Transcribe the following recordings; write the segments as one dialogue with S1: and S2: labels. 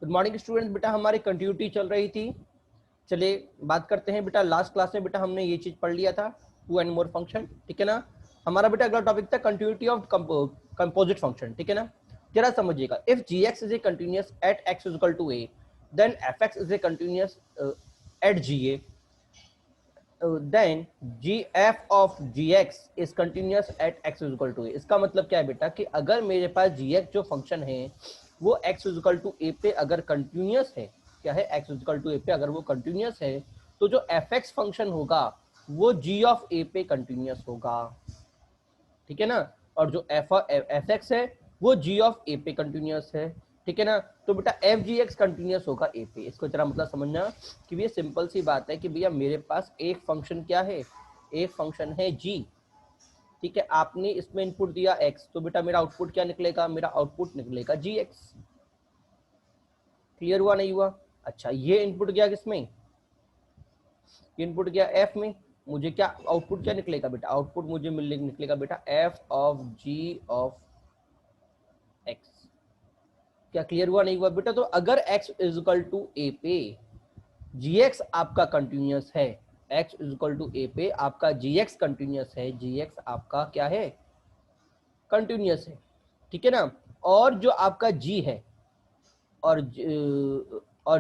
S1: Good morning student. बेटा हमारी continuity चल रही थी। चलिए बात करते हैं बेटा। लास्ट क्लास में बेटा हमने ये चीज पढ़ लिया था, टू एंड मोर फंक्शन, ठीक है ना। हमारा बेटा अगला टॉपिक था कंटिन्यूटी ऑफ कंपोजिट फंक्शन, ठीक है ना। जरा समझिएगा, if g x is a continuous at x is equal to a, then f x is a continuous at g a, then g f of g x is continuous at x is equal to a. इसका मतलब क्या है बेटा कि अगर मेरे पास जी x जो function है वो x is equal to a पे अगर कंटिन्यूअस है, क्या है, x is equal to a पे अगर वो कंटिन्यूअस है, तो जो एफ एक्स फंक्शन होगा वो जी ऑफ ए पे कंटिन्यूअस होगा, ठीक है ना। और जो एफ एक्स है वो जी ऑफ ए पे कंटिन्यूअस है, ठीक है ना। तो बेटा एफ जी एक्स कंटिन्यूअस होगा ए पे। इसको जरा मतलब समझना कि ये सिंपल सी बात है कि भैया मेरे पास एक फंक्शन क्या है, एक फंक्शन है जी, ठीक है। आपने इसमें इनपुट दिया एक्स, तो बेटा मेरा आउटपुट क्या निकलेगा, मेरा आउटपुट निकलेगा जी एक्स। क्लियर हुआ नहीं हुआ? अच्छा, ये इनपुट गया किसमें, इनपुट गया एफ में, मुझे क्या आउटपुट क्या निकलेगा बेटा, आउटपुट मुझे निकलेगा बेटा f of g of x. क्या क्लियर हुआ नहीं हुआ बेटा? तो अगर x is equal to a पे जी एक्स आपका कंटिन्यूअस है, x is equal to a पे आपका जी एक्स कंटिन्यूअस है, जी एक्स आपका क्या है, कंटिन्यूअस है, ठीक है ना। और जो आपका g है और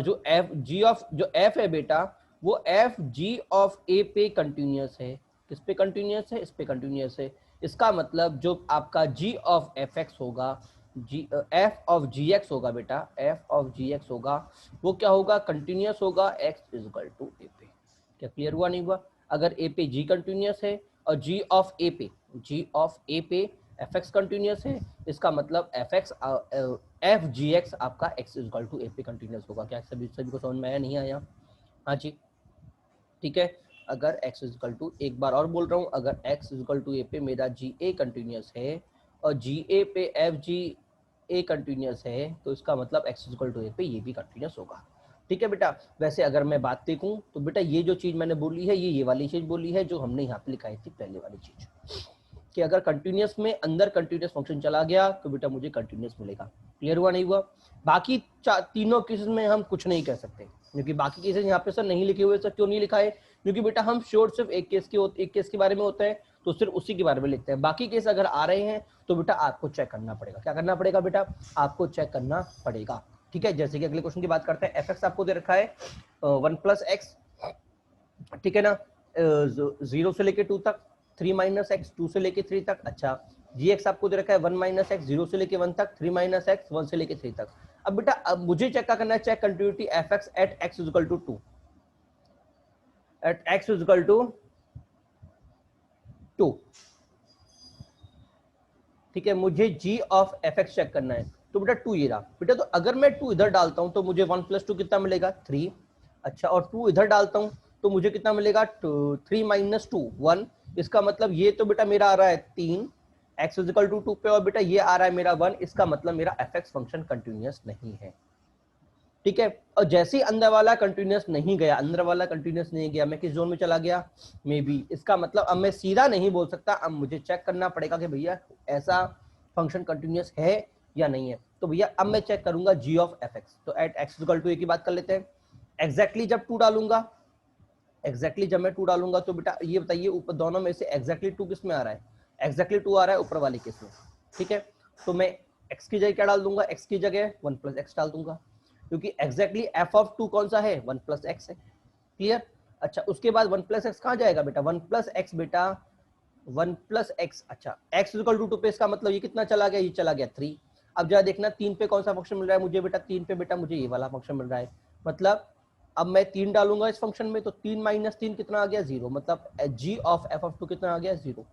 S1: जो f g ऑफ जो f है बेटा वो f g ऑफ a पे कंटिन्यूअस है। किस पे कंटिन्यूअस है, इस पे कंटिन्यूअस है। इसका मतलब जो आपका g ऑफ एफ एक्स होगा, जी एफ ऑफ जी एक्स होगा बेटा, एफ ऑफ जी एक्स होगा वो क्या होगा, कंटिन्यूअस होगा x is equal to a पे। क्या क्लियर हुआ नहीं हुआ? अगर a पे g कंटिन्यूअस है और g ऑफ a पे, g ऑफ a पे एफ एक्स कंटिन्यूअस है, इसका मतलब F x F G x आपका x is equal to a पे कंटिन्यूअस होगा। क्या सभी को समझ में आया, नहीं आया? हाँ जी, ठीक है। अगर x इज इक्वल टू, एक बार और बोल रहा हूँ, अगर x is equal to a पे मेरा जी ए कंटिन्यूअस है और जी ए पे एफ जी ए कंटिन्यूअस है, तो इसका मतलब x is equal to a पे ये भी कंटिन्यूअस होगा, ठीक है बेटा। वैसे अगर मैं बात देखूं तो बेटा ये जो चीज मैंने बोली है ये वाली चीज बोली है जो हमने यहाँ पे लिखाई थी, पहले वाली चीज, कि अगर कंटिन्यूअस में अंदर कंटिन्यूअस फंक्शन चला गया तो बेटा मुझे कंटिन्यूअस मिलेगा। क्लियर हुआ नहीं हुआ? बाकी तीनों केसेस में हम कुछ नहीं कह सकते, क्योंकि बाकी केसेस यहाँ पे सर नहीं लिखे हुए। सर क्यों नहीं लिखा है? क्योंकि बेटा हम श्योर सिर्फ एक केस के बारे में होते हैं, तो सिर्फ उसी के बारे में लिखते हैं। बाकी केस अगर आ रहे हैं तो बेटा आपको चेक करना पड़ेगा। क्या करना पड़ेगा बेटा? आपको चेक करना पड़ेगा, ठीक है। जैसे कि अगले क्वेश्चन की बात करते हैं, एफ एक्स आपको दे रखा है 1+x, ठीक है ना, 0 से लेके 2 तक, 3 माइनस एक्स 2 से लेके 3 तक। अच्छा, जी एक्स आपको दे रखा है 1 माइनस एक्स 0 से लेके 1 तक, 3 माइनस एक्स 1 से लेके 3 तक। अब बेटा अब मुझे चेक क्या करना है, check continuity f x at x is equal to 2, at x is equal to 2, ठीक है। मुझे g of f x check करना है, तो बेटा 2 ये रहा बेटा। तो अगर मैं 2 इधर डालता हूं तो मुझे 1 + 2 कितना मिलेगा, 3। अच्छा, और 2 इधर डालता हूं तो मुझे कितना मिलेगा, 3 - 2 1। इसका मतलब ये तो बेटा मेरा आ रहा है 3 x इज इक्वल टू 2 पे, और बेटा ये आ रहा है मेरा 1। इसका मतलब मेरा एफ एक्स फंक्शन कंटिन्यूअस नहीं है, ठीक है। और जैसे ही अंदर वाला कंटिन्यूअस नहीं गया, अंदर वाला कंटिन्यूअस नहीं गया, मैं किस जोन में चला गया, मे बी। इसका मतलब अब मैं सीधा नहीं बोल सकता, अब मुझे चेक करना पड़ेगा कि भैया ऐसा फंक्शन कंटिन्यूअस है या नहीं है। तो भैया अब मैं चेक करूंगा जी ऑफ एफ एक्स। तो एट एक्स इक्वल टू ए की बात कर लेते हैं। एग्जैक्टली जब 2 डालूंगा, एग्जैक्टली जब मैं 2 डालूंगा तो बेटा ये बताइए ऊपर दोनों में से एग्जैक्टली 2 किस में आ रहा है, एग्जैक्टली 2 आ रहा है ऊपर वाले केस में, ठीक है। तो मैं x की जगह क्या डाल दूंगा, x की जगह 1 + x डाल दूंगा, क्योंकि एग्जैक्टली f ऑफ 2 कौन सा है, 1 + x है। क्लियर? अच्छा, उसके बाद 1 + x कहाँ जाएगा बेटा, 1 + x बेटा 1 + x। अच्छा, x इक्वल टू 2 पे, इसका मतलब ये कितना चला गया, ये चला गया 3। अब जरा देखना 3 पे कौन सा फंक्शन मिल रहा है मुझे बेटा, 3 पे बेटा मुझे ये वाला फंक्शन मिल रहा है। मतलब अब मैं 3 डालूंगा इस फंक्शन में, तो 3 - 3 कितना आ गया, 0। मतलब g ऑफ f ऑफ 2 कितना आ गया, 0,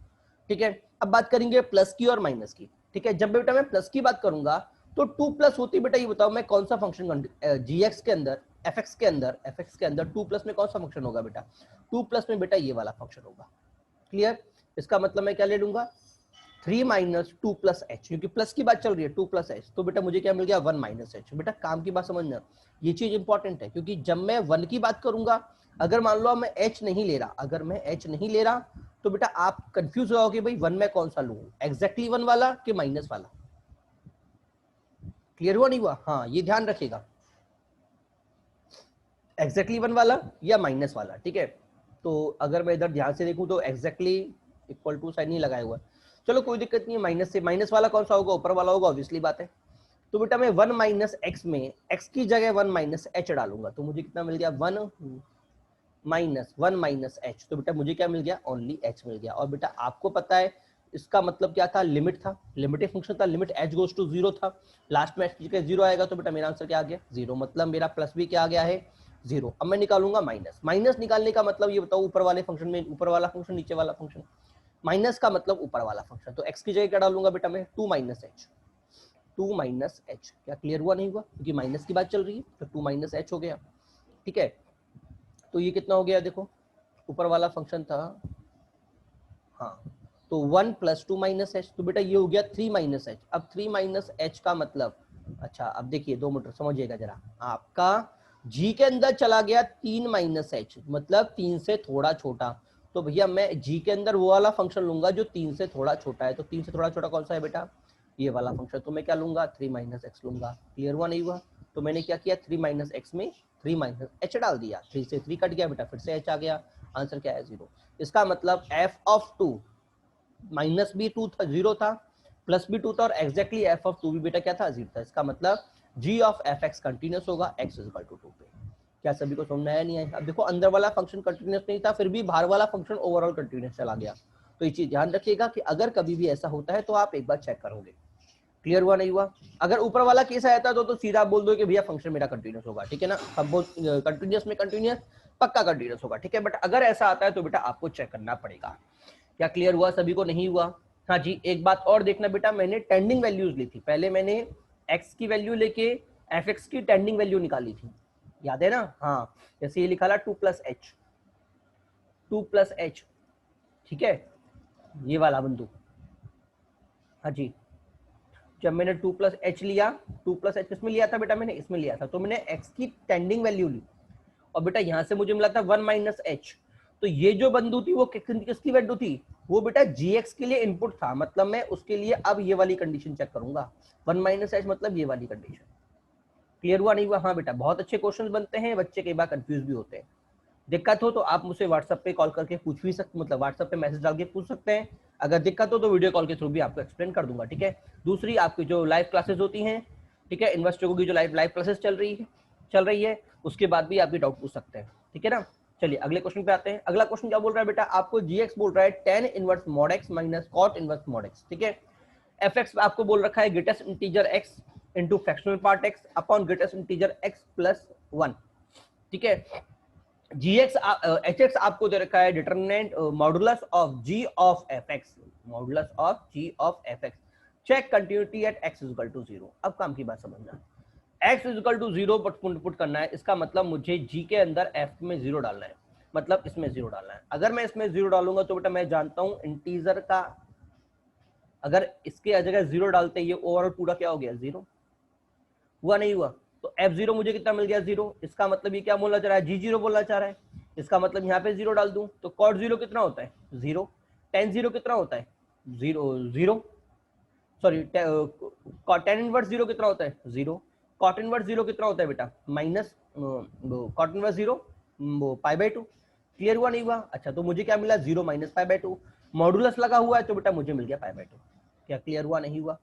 S1: ठीक है। अब बात करेंगे प्लस की और माइनस की, ठीक है। जब बेटा मैं प्लस की बात करूंगा तो 2 प्लस होती बेटा, ये बताओ मैं कौन सा फंक्शन जी एक्स के अंदर, एफ एक्स के अंदर 2 प्लस में कौन सा फंक्शन होगा बेटा, 2 प्लस में बेटा ये वाला फंक्शन होगा। क्लियर? इसका मतलब मैं क्या ले लूंगा, 3 - 2 + h, क्योंकि प्लस की बात चल रही है, 2 + h, तो बेटा मुझे क्या मिल गया, 1 - h। बेटा काम की बात समझना, ये चीज इंपॉर्टेंट है, क्योंकि जब मैं 1 की बात करूंगा, अगर मान लो मैं h नहीं ले रहा, अगर मैं h नहीं ले रहा, तो बेटा आप कंफ्यूज हो जाओगे भाई 1 में कौन सा लूं, एग्जैक्टली 1 वाला कि माइनस वाला। क्लियर हुआ नहीं हुआ? हाँ, ये ध्यान रखिएगा, एग्जैक्टली वन वाला या माइनस वाला, ठीक है। तो अगर मैं इधर ध्यान से देखूं तो एग्जैक्टली इक्वल टू साइन नहीं लगाया हुआ, चलो कोई दिक्कत नहीं है। माइनस से माइनस वाला कौन सा होगा, ऊपर वाला होगा, ऑब्वियसली बात है। तो बेटा मैं 1 माइनस एक्स में एक्स की जगह 1 माइनस एच डालूंगा, तो मुझे कितना मिल गया, 1 माइनस एच। तो बेटा मुझे क्या मिल गया, ओनली एच मिल गया। और बेटा आपको पता है इसका मतलब क्या था, लिमिट था, लिमिटेड फंक्शन था, लिमिट एच गोज टू 0 था, लास्ट में एच की जगह 0 आएगा, तो बेटा मेरा आंसर क्या आ गया, 0। मतलब मेरा प्लस भी क्या आ गया है, 0। अब मैं निकालूंगा माइनस। माइनस निकालने का मतलब ये बताओ, ऊपर वाले फंक्शन में ऊपर वाला फंक्शन, नीचे वाला फंक्शन, माइनस का मतलब ऊपर वाला फंक्शन। तो एक्स की जगह क्या डालूंगा बेटा मैं, 2 माइनस एच, 2 माइनस एच। क्या क्लियर हुआ, नहीं हुआ, क्योंकि माइनस की बात चल रही है, तो 2 माइनस एच हो गया, ठीक है। तो ये कितना हो गया, देखो ऊपर वाला फंक्शन था, हाँ, तो 1 प्लस 2 माइनस एच, तो बेटा ये हो गया 3 माइनस एच। अब 3 माइनस एच का मतलब, अच्छा अब देखिए 2 मीटर समझिएगा जरा, आपका जी के अंदर चला गया 3 माइनस एच, मतलब 3 से थोड़ा छोटा। तो भैया मैं जी के अंदर वो वाला फंक्शन लूंगा जो 3 से थोड़ा छोटा है। तो 3 से थोड़ा छोटा कौन सा है बेटा, ये वाला फंक्शन। तो मैं क्या लूंगा, 3 माइनस एक्स लूंगा। क्लियर हुआ, नहीं हुआ। तो मैंने क्या किया, 3 माइनस एक्स में 3 माइनस एच डाल दिया, 3 से 3 कट गया बेटा, फिर से एच आ गया, आंसर क्या है, 0। इसका मतलब एफ ऑफ 2 माइनस भी 2 था, 0 था, प्लस भी 2 था, और एग्जैक्टली एफ ऑफ 2 भी बेटा क्या था, 0 था। इसका मतलब जी ऑफ एफ एक्स कंटिन्यूस होगा एक्स इज इक्वल टू 2 पे। क्या सभी को समझ में आया, नहीं आया। अब देखो अंदर वाला फंक्शन कंटिन्यूस नहीं था, फिर भी बाहर वाला फंक्शन ओवरऑल कंटिन्यूस चला गया। तो ये चीज ध्यान रखिएगा कि अगर कभी भी ऐसा होता है तो आप एक बार चेक करोगे। क्लियर हुआ, नहीं हुआ। अगर ऊपर वाला केस आया था तो सीधा बोल दो कि भैया फंक्शन मेरा कंटिन्यूस होगा, ठीक है ना, सब कंटिन्यूस में कंटिन्यूस पक्का कंटिन्यूस होगा, ठीक है। बट अगर ऐसा आता है तो बेटा आपको चेक करना पड़ेगा। क्या क्लियर हुआ, सभी को, नहीं हुआ। हाँ जी, एक बात और देखना बेटा, मैंने टेंडिंग वैल्यूज ली थी, पहले मैंने एक्स की वैल्यू लेके एफ एक्स की टेंडिंग वैल्यू निकाली थी, याद है ना। हाँ, जैसे ये लिखा था 2 प्लस एच, 2 प्लस एच, ठीक है, ये वाला बिंदु। हाँ जी, जब मैंने 2 प्लस एच लिया, 2 प्लस एच किसमें लिया था बेटा, मैंने इसमें लिया था, तो मैंने एक्स की टेंडिंग वैल्यू ली, और बेटा यहां से मुझे मिला था 1 माइनस एच। तो ये जो बिंदु थी वो किसकी वैल्यू थी, वो बेटा जीएक्स के लिए इनपुट था, मतलब मैं उसके लिए अब ये वाली कंडीशन चेक करूंगा, 1 माइनस एच मतलब ये वाली कंडीशन। क्लियर हुआ, नहीं हुआ। हाँ बेटा, बहुत अच्छे क्वेश्चन बनते हैं, बच्चे कई बार कंफ्यूज भी होते हैं। दिक्कत हो तो आप मुझसे व्हाट्सएप पे कॉल करके पूछ भी सकते, मतलब व्हाट्सएप पे मैसेज डाल के पूछ सकते हैं। अगर दिक्कत हो तो वीडियो कॉल के थ्रू भी आपको एक्सप्लेन कर दूंगा, ठीक है। दूसरी, आपकी जो लाइव क्लासेस होती हैं, ठीक है, इन्वेस्टर की जो लाइव क्लासेस चल रही है, उसके बाद भी आपकी डाउट पूछ सकते हैं, ठीक है ना। चलिए अगले क्वेश्चन पे आते हैं। अगला क्वेश्चन क्या बोल रहा है बेटा, आपको जीएक्स बोल रहा है tan inverse mod x minus cot inverse mod x, ठीक है। एफ एक्स आपको बोल रखा है greatest integer x into fractional part x upon greatest integer x plus 1, ठीक है। gx एच एक्स आपको दे रखा है determinant modulus of g of f x, modulus of g of f x, check continuity at x is equal to 0। अब काम की बात समझना, x is equal to 0 put करना है, इसका मतलब मुझे जी के अंदर एफ में 0 डालना है, मतलब इसमें 0 डालना है। अगर मैं इसमें 0 डालूंगा तो बेटा मैं जानता हूं इंटीजर का, अगर इसके जगह 0 डालते ये ओवरऑल पूरा क्या हो गया, 0 हुआ, नहीं हुआ। तो f0 मुझे कितना मिल गया, 0। इसका मतलब ये क्या बोलना चाह रहा है, g0 बोलना चाह रहा है। इसका मतलब यहाँ पे 0 डाल दूं तो cot 0 कितना होता है, 0। tan 0 कितना होता है, 0 0, सॉरी tan इनवर्स 0 कितना होता है, 0। cot इनवर्स 0 कितना होता है बेटा, minus cot inverse 0 pi by 2। Clear हुआ, नहीं हुआ। अच्छा, तो मुझे क्या मिला, 0 माइनस पाई बाई 2, मॉडुलस लगा हुआ है तो बेटा मुझे मिल गया पाई बाई 2। क्या क्लियर हुआ, नहीं हुआ।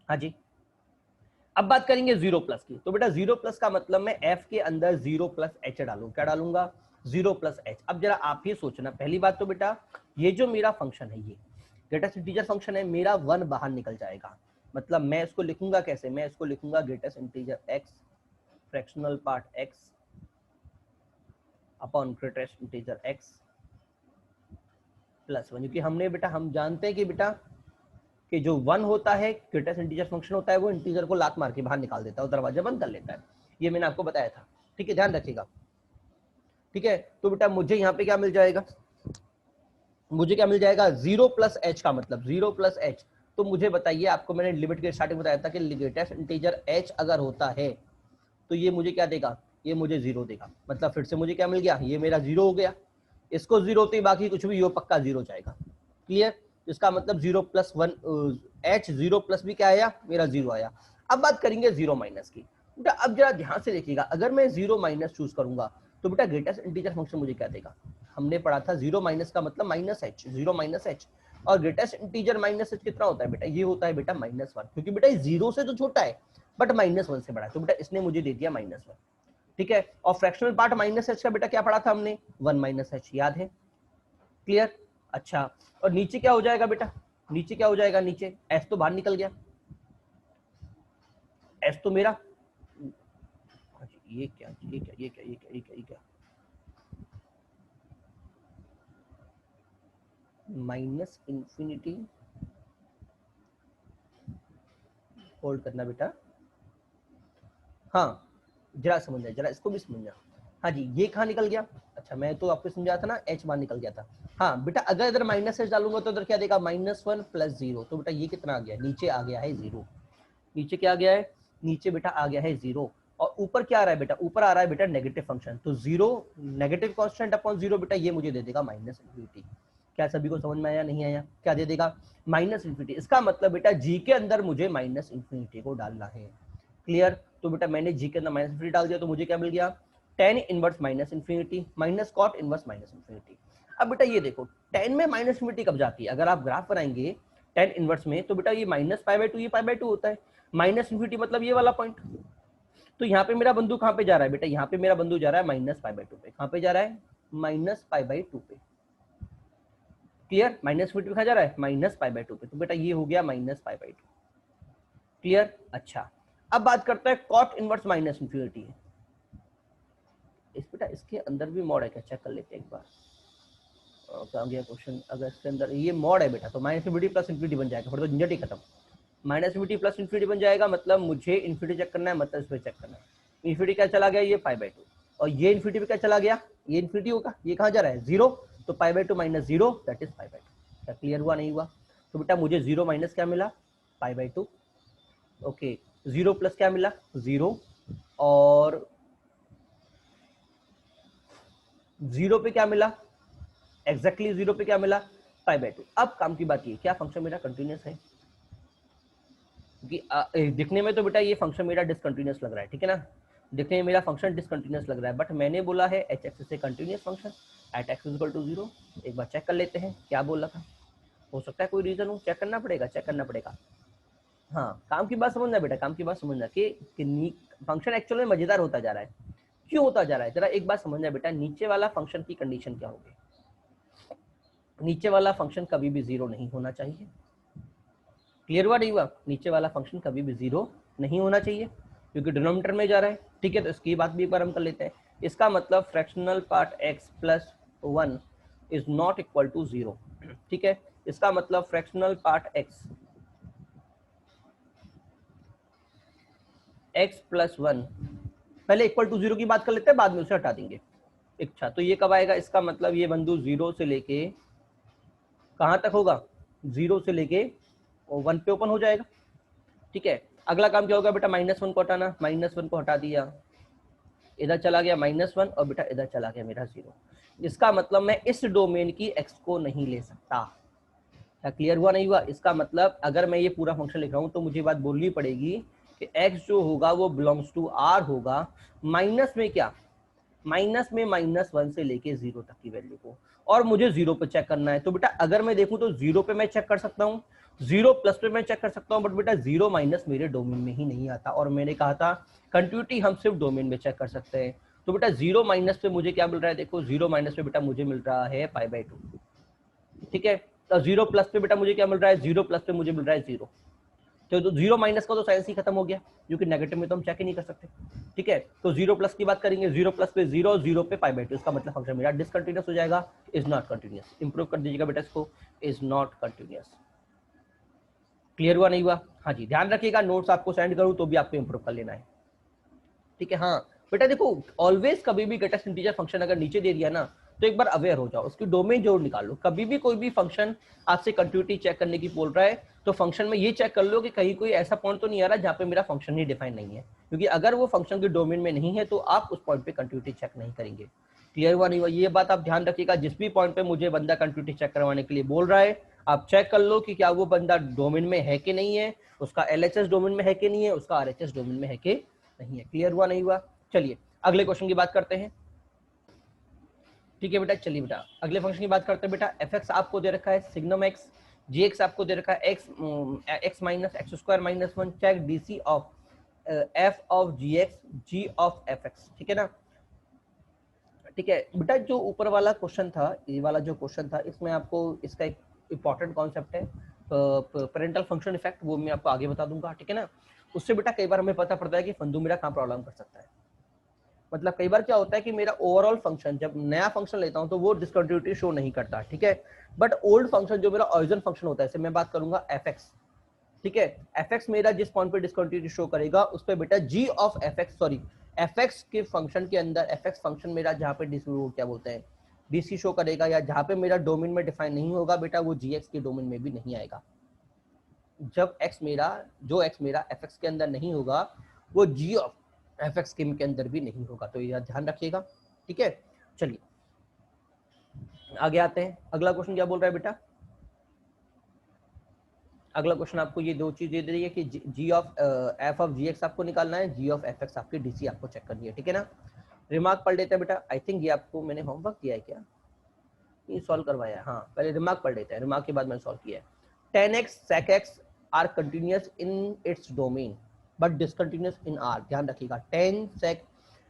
S1: हाँ जी, अब बात करेंगे 0 प्लस की। तो बेटा 0 प्लस का मतलब मैं f के अंदर 0 प्लस एच डालू, क्या डालूंगा, 0 प्लस एच। अब जरा आप ये सोचना, पहली बात तो बेटा ये जो मेरा फंक्शन है, ये ग्रेटेस्ट इंटीजर फंक्शन है, मेरा 1 बाहर निकल जाएगा, मतलब मैं इसको लिखूंगा कैसे, मैं इसको लिखूंगा greatest integer x fractional part x upon greatest integer x plus 1, क्योंकि हमने बेटा, हम जानते हैं कि बेटा कि जो 1 होता है ग्रेटेस्ट इंटीजर फंक्शन होता है, वो इंटीजर को लात मार के बाहर निकाल देता है और दरवाजा बंद कर लेता है, ये मैंने आपको बताया था, ठीक है, ध्यान रखिएगा, ठीक है। तो बेटा मुझे यहाँ पे क्या मिल जाएगा, मुझे क्या मिल जाएगा, 0 प्लस एच का मतलब 0 प्लस एच। तो मुझे बताइए, आपको मैंने लिमिट के स्टार्टिंग बताया था कि ग्रेटेस्ट इंटीजर एच अगर होता है तो ये मुझे क्या देगा, ये मुझे 0 देगा, मतलब फिर से मुझे क्या मिल गया, ये मेरा 0 हो गया, इसको 0 होते ही बाकी कुछ भी, ये पक्का 0 जाएगा। क्लियर, इसका मतलब 0 प्लस 1 एच, 0 प्लस भी क्या आया, मेरा 0 आया। अब बात करेंगे 0 माइनस की। अब जरा ध्यान से देखिएगा, अगर मैं 0 माइनस चूज करूंगा तो बेटा ग्रेटेस्ट इंटीजर फंक्शन मुझे क्या देगा, हमने पढ़ा था जीरो माइनस का मतलब minus H, zero minus H, और ग्रेटेस्ट इंटीजर माइनस एच कितना होता है बेटा, ये होता है बेटा माइनस वन, क्योंकि बेटा जीरो से तो छोटा है बट माइनस वन से बड़ा है, तो बेटा इसने मुझे दे दिया माइनस वन। ठीक है, और फ्रैक्शनल पार्ट माइनस एच का बेटा क्या पढ़ा था हमने, वन माइनस एच, याद है, क्लियर। अच्छा, और नीचे क्या हो जाएगा बेटा, नीचे क्या हो जाएगा, नीचे एस तो बाहर निकल गया, एस तो मेरा, ये क्या ये क्या ये क्या ये क्या ये क्या ये क्या, माइनस इंफिनिटी, होल्ड करना बेटा, हाँ जरा समझना, जरा इसको भी समझना। हाँ जी, ये कहाँ निकल गया, अच्छा मैं तो आपको समझाया था ना, एच बाहर निकल गया था। हाँ बेटा, अगर इधर माइनस एच डालूंगा तो इधर क्या देगा, माइनस वन प्लस जीरो, तो बेटा ये कितना आ गया, नीचे आ गया है जीरो, नीचे क्या आ गया है, नीचे बेटा आ गया है जीरो, और ऊपर क्या आ रहा है बेटा, ऊपर आ रहा है बेटा नेगेटिव फंक्शन, तो zero negative constant upon zero बेटा ये मुझे दे देगा माइनस इंफिनिटी। क्या सभी को समझ में आया, नहीं आया, क्या दे देगा, माइनस इंफिनिटी। इसका मतलब बेटा जी के अंदर मुझे माइनस इंफिनिटी को डालना है, क्लियर। तो बेटा मैंने जी के अंदर माइनस इंफिनिटी डाल दिया, तो मुझे क्या मिल गया, tan inverse minus infinity minus cot inverse minus infinity. अब बेटा ये देखो, टेन में माइनस इंफिनिटी कब जाती है, अगर आप ग्राफ बनाएंगे टेन इनवर्स में, तो बेटा ये माइनस पाई बाई टू, ये पाई बाई टू होता है, माइनस इंफिनिटी मतलब ये वाला पॉइंट। तो यहाँ पे मेरा बंदू कहाँ पे जा रहा है बेटा, यहाँ पे मेरा बंदू जा रहा है माइनस पाई बाई टू पे, कहाँ पे जा रहा है, माइनस पाई बाई टू पे, क्लियर। माइनस इंफिनिटी कहाँ जा रहा है, माइनस पाई बाई टू पे, तो बेटा ये हो गया minus pi by two, clear. अच्छा, अब बात करते हैं कॉट इनवर्स माइनस इंफिनिटी, इस बेटा इसके अंदर भी मॉड है क्या, चेक कर लेते हैं एक बार, क्या गया क्वेश्चन, अगर इसके अंदर ये मॉड है बेटा तो माइनस इंफिनिटी प्लस इंफिनिटी बन जाएगा, फिर तो झंझट ही खत्म, माइनस इंफिनिटी प्लस इंफिनिटी बन जाएगा, मतलब मुझे इंफिनिटी चेक करना है, मतलब इस पे चेक करना है, इंफिनिटी क्या चला गया, ये पाई बाई टू, और ये इंफिनिटी पे क्या चला गया, ये इंफिनिटी होगा, ये कहाँ जा रहा है जीरो, तो pi by two minus zero that is pi by two. क्या क्लियर हुआ, नहीं हुआ, तो बेटा मुझे जीरो माइनस क्या मिला, pi by two, okay, zero plus क्या मिला, जीरो, और जीरो पे क्या मिला, एग्जैक्टली जीरो पे क्या मिला, पाई बाई टू। अब काम की बात ये, क्या फंक्शन मेरा कंटिन्यूस है, क्योंकि दिखने में तो बेटा ये फंक्शन मेरा डिसकंटिन्यूस लग रहा है, ठीक है ना, दिखने में मेरा फंक्शन डिसकंटिन्यूस लग रहा है, बट मैंने बोला है एच एक्सिस से continuous function at x equal to zero. एक बार चेक कर लेते हैं क्या बोल रहा था, हो सकता है कोई रीजन हो, चेक करना पड़ेगा, चेक करना पड़ेगा। हाँ, काम की बात समझना बेटा, काम की बात समझना कि फंक्शन एक्चुअल में मजेदार होता जा रहा है, क्यों होता जा रहा है, जरा एक बात समझना बेटा, नीचे वाला फंक्शन की कंडीशन क्या होगी, नीचे वाला फंक्शन कभी भी जीरो नहीं होना चाहिए, क्लियर हुआ, नहीं हुआ, नीचे वाला फंक्शन कभी भी जीरो नहीं होना चाहिए क्योंकि डिनोमिनेटर में जा रहा है, ठीक है। तो इसकी बात भी एक बार हम कर लेते हैं, इसका मतलब fractional part x plus one is not equal to zero, ठीक है। इसका मतलब fractional part x plus one, पहले इक्वल टू जीरो की बात कर लेते हैं, बाद में उसे हटा देंगे। अच्छा, तो ये कब आएगा, इसका मतलब ये बिंदु जीरो से लेके कहाँ तक होगा, जीरो से लेके वन पे ओपन हो जाएगा, ठीक है। अगला काम क्या होगा बेटा, माइनस वन को हटाना, माइनस वन को हटा दिया, इधर चला गया माइनस वन, और बेटा इधर चला गया मेरा जीरो। इसका मतलब मैं इस डोमेन की एक्स को नहीं ले सकता, क्या क्लियर हुआ, नहीं हुआ। इसका मतलब अगर मैं ये पूरा फंक्शन लिख रहा हूँ तो मुझे बात बोलनी पड़ेगी कि एक्स जो होगा वो बिलोंग्स टू आर होगा, माइनस में क्या, माइनस में माइनस वन से लेके जीरो तक की वैल्यू को, और मुझे जीरो पे चेक करना है। तो बेटा अगर मैं देखूं तो जीरो पे मैं चेक कर सकता हूँ, जीरो प्लस पे मैं चेक कर सकता हूँ, बट बेटा जीरो माइनस मेरे डोमेन में ही नहीं आता, और मैंने कहा था कंटिन्यूटी हम सिर्फ डोमेन में चेक कर सकते हैं। तो बेटा जीरो माइनस पे मुझे क्या मिल रहा है, देखो जीरो माइनस पे बेटा मुझे मिल रहा है पाई बाई टू, ठीक है। तो जीरो प्लस पे बेटा मुझे क्या मिल रहा है, जीरो प्लस पे मुझे मिल रहा है जीरो, तो जीरो माइनस का तो साइंस ही खत्म हो गया, क्योंकि नेगेटिव में तो हम चेक ही नहीं कर सकते, ठीक है। तो जीरो प्लस की बात करेंगे, जीरो प्लस पे जीरो, जीरो पे पाई बाई टू, इसका मतलब फंक्शन मेरा डिसकंटिन्यूस हो जाएगा, इज नॉट कंटिन्यूस। इंप्रूव कर दीजिएगा बेटा इसको, इज नॉट कंटिन्यूस। क्लियर हुआ, नहीं हुआ, हाँ जी, ध्यान रखिएगा, नोट्स आपको सेंड करूँ तो भी आपको इंप्रूव कर लेना है, ठीक है। हाँ बेटा देखो, ऑलवेज कभी भी ग्रेटेस्ट इंटीजर फंक्शन अगर नीचे दे दिया ना, तो एक बार अवेयर हो जाओ, उसकी डोमेन जरूर निकालो। कभी भी कोई भी फंक्शन आपसे कंटिन्यूटी चेक करने की बोल रहा है तो फंक्शन में ये चेक कर लो कि कहीं कोई ऐसा पॉइंट तो नहीं आ रहा जहाँ पे मेरा फंक्शन ही डिफाइन नहीं है, क्योंकि अगर वो फंक्शन के डोमेन में नहीं है तो आप उस पॉइंट पे कंटिन्यूटी चेक नहीं करेंगे। क्लियर हुआ, नहीं हुआ, ये बात आप ध्यान रखिएगा। जिस भी पॉइंट पे मुझे बंदा कंटिन्यूटी चेक करवाने के लिए बोल रहा है, आप चेक कर लो कि क्या वो बंदा डोमेन में है कि नहीं है, उसका LHS डोमेन में है कि नहीं है, उसका RHS डोमेन में है कि नहीं है। क्लियर हुआ, नहीं हुआ, चलिए अगले क्वेश्चन की बात करते हैं। ठीक है बेटा, चलिए बेटा अगले फंक्शन की बात करते हैं बेटा। एफ एक्स आपको दे रखा है सिग्नम एक्स, जी एक्स आपको दे रखा है x minus x square minus one, check D C of f of g x g of f x, ठीक है ना। ठीक है बेटा, जो ऊपर वाला क्वेश्चन था, ये वाला जो क्वेश्चन था, इसमें आपको इसका एक इंपॉर्टेंट कॉन्सेप्ट है पेरेंटल फंक्शन इफेक्ट, वो मैं आपको आगे बता दूंगा, ठीक है ना। उससे बेटा कई बार हमें पता पड़ता है कि फंदू मेरा कहाँ प्रॉब्लम कर सकता है। मतलब कई बार क्या होता है कि मेरा ओवरऑल फंक्शन, जब नया फंक्शन लेता हूं तो वो डिसकंटिन्यूटी शो नहीं करता, ठीक है। बट ओल्ड फंक्शन जो मेरा ओरिजिनल फंक्शन होता है, जैसे मैं बात करूंगा एफ एक्स, ठीक है। एफ एक्स मेरा जिस पॉइंट पे डिसकंटिन्यूटी शो करेगा उस पे बेटा g of f x, sorry f x के फंक्शन के अंदर एफ एक्स फंक्शन मेरा जहाँ पे क्या बोलते हैं डीसी शो करेगा, या जहाँ पे मेरा डोमेन में डिफाइन नहीं होगा बेटा, वो जी एक्स के डोमेन में भी नहीं आएगा। जब एक्स मेरा, जो एक्स मेरा एफ एक्स के अंदर नहीं होगा, वो जी ऑफ एफ एक्स के अंदर भी नहीं होगा, तो ये ध्यान रखिएगा, ठीक है। चलिए आगे आते हैं। अगला क्वेश्चन क्या बोल रहा है बेटा? अगला क्वेश्चन आपको ये दो चीज दे रही है कि g of f of g x आपको निकालना है, जी ऑफ एफ एक्स आपकी डीसी आपको चेक करनी है, ठीक है ना। रिमार्क पढ़ लेते हैं बेटा। आई थिंक ये आपको मैंने होमवर्क दिया है क्या, ये सॉल्व करवाया है? हाँ, पहले रिमार्क पढ़ लेते हैं, रिमार्क के बाद मैंने सॉल्व किया है। 10x sec x are continuous in its domain but discontinuous in R. ध्यान रखिएगा, 10 sec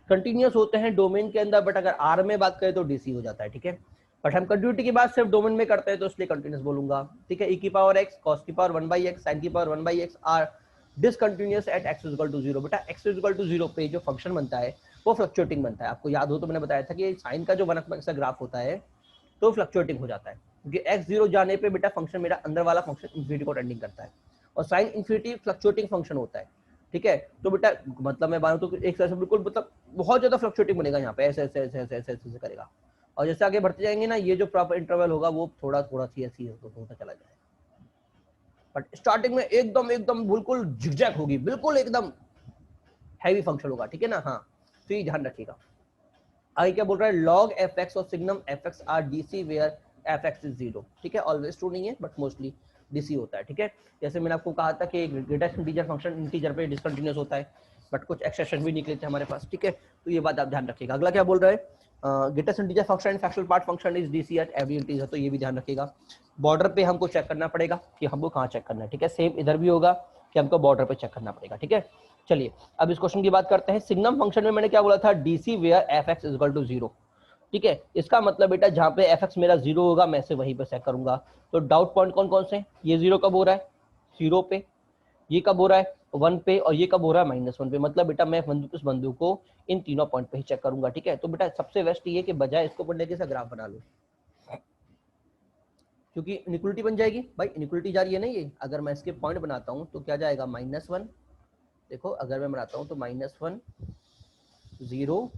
S1: कंटिन्यूअस होते हैं डोमेन के अंदर, बट अगर आर में बात करें तो डीसी हो जाता है, ठीक है। बट हम कंटिन्यूटी की बात सिर्फ डोमेन में करते हैं तो इसलिए कंटिन्यूअस बोलूंगा, ठीक है। e की पावर x cos की पावर 1/x sin की power 1/x are discontinuous at x equal to 0। बेटा x इक्वल टू 0 पे जो फंक्शन बनता है वो फ्लक्चुएटिंग बनता है। आपको याद हो तो मैंने बताया था कि साइन का जो 1/x का ग्राफ होता है तो फ्लक्चुएटिंग हो जाता है, क्योंकि x0 जाने पे बेटा फंक्शन मेरा अंदर वाला फंक्शन इंफिनिटी को टेंडिंग करता है, और साइन इंफिनिटी फ्लक्चुएटिंग फंक्शन होता है, ठीक है। तो बेटा मतलब मैं बात तो एक तरह से बिल्कुल मतलब बहुत ज्यादा फ्लक्चुएटिंग बनेगा यहाँ पे, ऐसे ऐसे ऐसे ऐसे ऐसे ऐसे करेगा, और जैसे आगे बढ़ते जाएंगे ना, ये जो प्रॉपर इंटरवल होगा वो थोड़ा थोड़ा सी ऐसी होता चला जाएगा। बट स्टार्टिंग में एकदम एकदम बिल्कुल झिकझैक होगी, बिल्कुल एकदम हैवी फंक्शन होगा, ठीक है ना। हाँ, तो ये ध्यान रखिएगा। आगे क्या बोल रहा है, लॉग एफ एक्स और signum f x are DC where f x is 0, ठीक है। ऑलवेज ट्रू नहीं है बट मोस्टली डीसी होता है, ठीक है। जैसे मैंने आपको कहा था कि ग्रेटेस्ट इंटीजर फंक्शन इंटीजर पे डिसकंटिन्यूअस होता है, बट कुछ एक्सेप्शन भी निकले थे हमारे पास, ठीक है। तो ये बात आप ध्यान रखिएगा। अगला क्या बोल रहा है, greatest integer function and fractional part function is DC at every integer, तो ये भी ध्यान रखिएगा। बॉर्डर पे हमको चेक करना पड़ेगा कि हमको कहाँ चेक करना है, ठीक है। सेम इधर भी होगा कि हमको बॉर्डर पे चेक करना पड़ेगा, ठीक है। चलिए अब इस क्वेश्चन की बात करते हैं। सिग्नम फंक्शन में मैंने क्या बोला था, DC where f x is equal to 0, ठीक है। इसका मतलब बेटा जहां पे एफ एक्स मेरा 0 होगा मैं से वहीं पे सेट करूंगा। तो डाउट पॉइंट कौन कौन से, ये 0 कब हो रहा है, 0 पे, ये कब हो रहा है 1 पे, और ये कब हो रहा है -1 पे। मतलब बेटा मैं इस बंदू को इन तीनों पॉइंट पे ही चेक करूंगा, ठीक है। तो बेटा सबसे बेस्ट ये कि बजाय इसको पढ़ने के ग्राफ बना लो, क्योंकि इनिक्वलिटी बन जाएगी भाई। इनिक्वलिटी जा रही है ना ये, अगर मैं इसके पॉइंट बनाता हूँ तो क्या जाएगा -1, देखो अगर मैं बनाता हूँ तो -1 0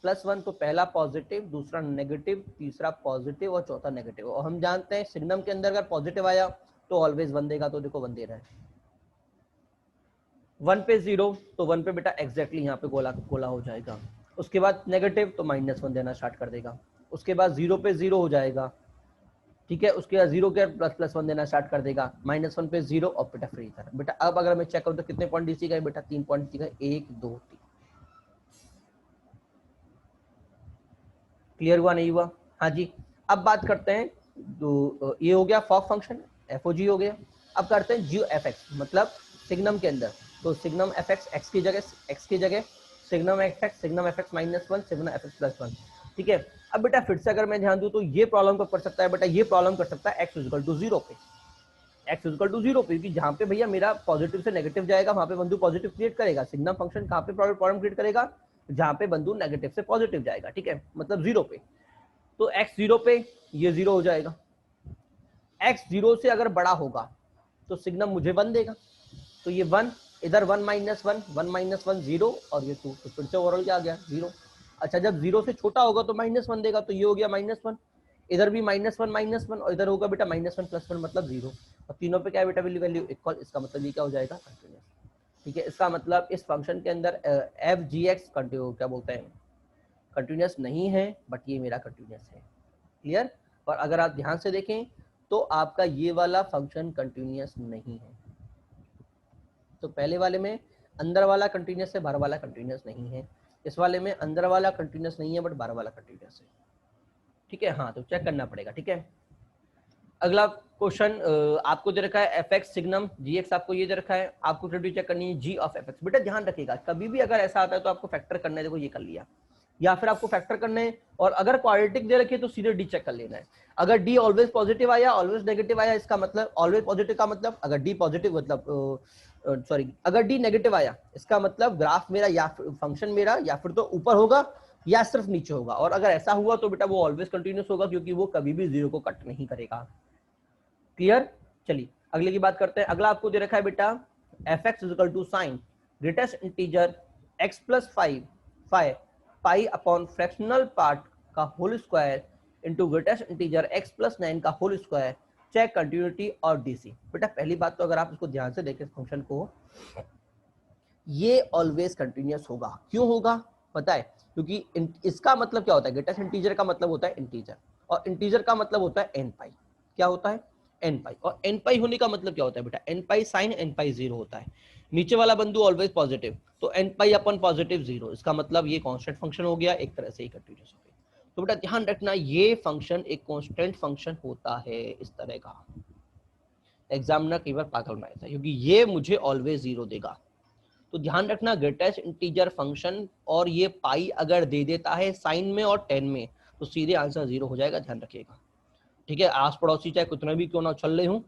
S1: +1, तो पहला पॉजिटिव, दूसरा नेगेटिव, तीसरा पॉजिटिव और चौथा नेगेटिव। और हम जानते हैं सिग्नम के अंदर अगर पॉजिटिव आया तो ऑलवेज 1 देगा, तो देखो 1 दे रहा है। 1 पे 0, तो 1 पे बेटा एग्जैक्टली यहाँ पे गोला गोला हो जाएगा। उसके बाद नेगेटिव तो -1 देना स्टार्ट कर देगा। उसके बाद 0 पे 0 हो जाएगा, ठीक है। उसके बाद 0 के +1 देना स्टार्ट कर देगा। -1 पे 0 और बेटा फ्री था। बेटा अब अगर मैं चेक करूँ तो कितने पॉइंट डीसी गए बेटा, 3 पॉइंट डीसी गए, 1 2 3। क्लियर हुआ नहीं हुआ? हाँ जी। अब बात करते हैं, तो ये हो गया फॉक फंक्शन, एफओजी हो गया। अब करते हैं जियो एफ एक्स, मतलब सिग्नम के अंदर। तो सिग्नम एफ एक्स एक्स की जगह signum f x -1 signum f x +1, ठीक है। अब बेटा फिर से अगर मैं ध्यान दूं तो ये प्रॉब्लम कब कर सकता है बेटा, ये प्रॉब्लम कर सकता है एक्स इक्वल टू 0 पे, एक्स इक्वल टू 0 पे, क्योंकि जहां पे भैया मेरा पॉजिटिव से नेगेटिव जाएगा वहां पे बंधु पॉजिटिव क्रिएट करेगा। सिग्नम फंक्शन कहां पे प्रॉब्लम क्रिएट करेगा, जहां पे बंधु नेगेटिव से पॉजिटिव जाएगा, ठीक है, मतलब 0 पे। तो x 0 पे ये 0 हो जाएगा। x 0 से अगर बड़ा होगा तो सिग्नम मुझे 1 देगा, तो ये 1 इधर 1 -1 1 0 और ये 2, तो फिर से ओवरऑल क्या आ गया 0। अच्छा जब 0 से छोटा होगा तो -1 देगा, तो ये हो गया -1, इधर भी -1 और इधर होगा बेटा -1 +1 मतलब 0, और तीनों पे क्या है बेटा वैल्यू इक्वल। इसका मतलब ये क्या हो जाएगा, कंटिन्यूअस, ठीक है। इसका मतलब इस फंक्शन के अंदर एफ जी एक्स क्या बोलते हैं कंटिन्यूअस नहीं है, बट ये मेरा कंटिन्यूअस है। क्लियर? और अगर आप ध्यान से देखें तो आपका ये वाला फंक्शन कंटिन्यूअस नहीं है। तो पहले वाले में अंदर वाला कंटिन्यूअस है, बाहर वाला कंटिन्यूअस नहीं है। इस वाले में अंदर वाला कंटिन्यूअस नहीं है बट बाहर वाला कंटिन्यूअस है। ठीक है, हाँ तो चेक करना पड़ेगा। ठीक है, अगला क्वेश्चन आपको दे रखा है एफ एक्स सिग्नम जी एक्स, आपको ये दे रखा है, आपको फिर चेक करनी है जी ऑफ एफ एक्स। बेटा ध्यान रखिएगा, कभी भी अगर ऐसा आता है तो आपको फैक्टर करना है, देखो ये कर लिया, या फिर आपको फैक्टर करना है, और अगर क्वाड्रेटिक दे रखी है तो सीधे डी चेक कर लेना है। अगर डी ऑलवेज पॉजिटिव आया, ऑलवेज नेगेटिव आया, इसका मतलब ऑलवेज पॉजिटिव का मतलब, अगर डी पॉजिटिव मतलब सॉरी अगर डी नेगेटिव आया इसका मतलब ग्राफ मेरा या फंक्शन मेरा या फिर तो ऊपर होगा या सिर्फ नीचे होगा, और अगर ऐसा हुआ तो बेटा वो ऑलवेज कंटिन्यूस होगा, क्योंकि वो कभी भी जीरो को कट नहीं करेगा। क्लियर, चलिए अगले की बात करते हैं। अगला आपको दे रखा है बेटा f x is equal to sine greatest integer x plus 5 pi upon fractional part का whole square into greatest integer x plus 9 का होल स्क्वायर, चेक कंटिन्यूटी और डीसी। बेटा पहली बात तो अगर आप इसको ध्यान से देखें फंक्शन को, ये ऑलवेज कंटिन्यूस होगा। क्यों होगा पता है? क्योंकि इसका मतलब क्या होता है, ग्रेटेस्ट इंटीजर का मतलब होता है इंटीजर, और इंटीजर का मतलब होता है एन पाई। क्या होता है? एन पाई। और एन पाई होने का मतलब क्या होता है बेटा? N pi sine n pi zero होता है। नीचे वाला बिंदु ऑलवेज पॉजिटिव, तो एन पाई अपन पॉजिटिव जीरो, इसका मतलब ये कांस्टेंट फंक्शन हो गया, एक तरह से ही कंटिन्यूस हो गया। तो बेटा ध्यान रखना, ये फंक्शन एक कांस्टेंट फंक्शन होता है इस तरह का। एग्जामिनर कई बार पागल बनाया था, क्योंकि ये मुझे ऑलवेज जीरो देगा। तो ध्यान रखना, ग्रेटेस्ट इंटीजर फंक्शन और ये पाई अगर दे देता है साइन में और टेन में, तो सीधे आंसर जीरो हो जाएगा, ध्यान रखिएगा। ठीक है, आस पड़ोसी चाहे कितना भी क्यों ना चल रहे हूँ,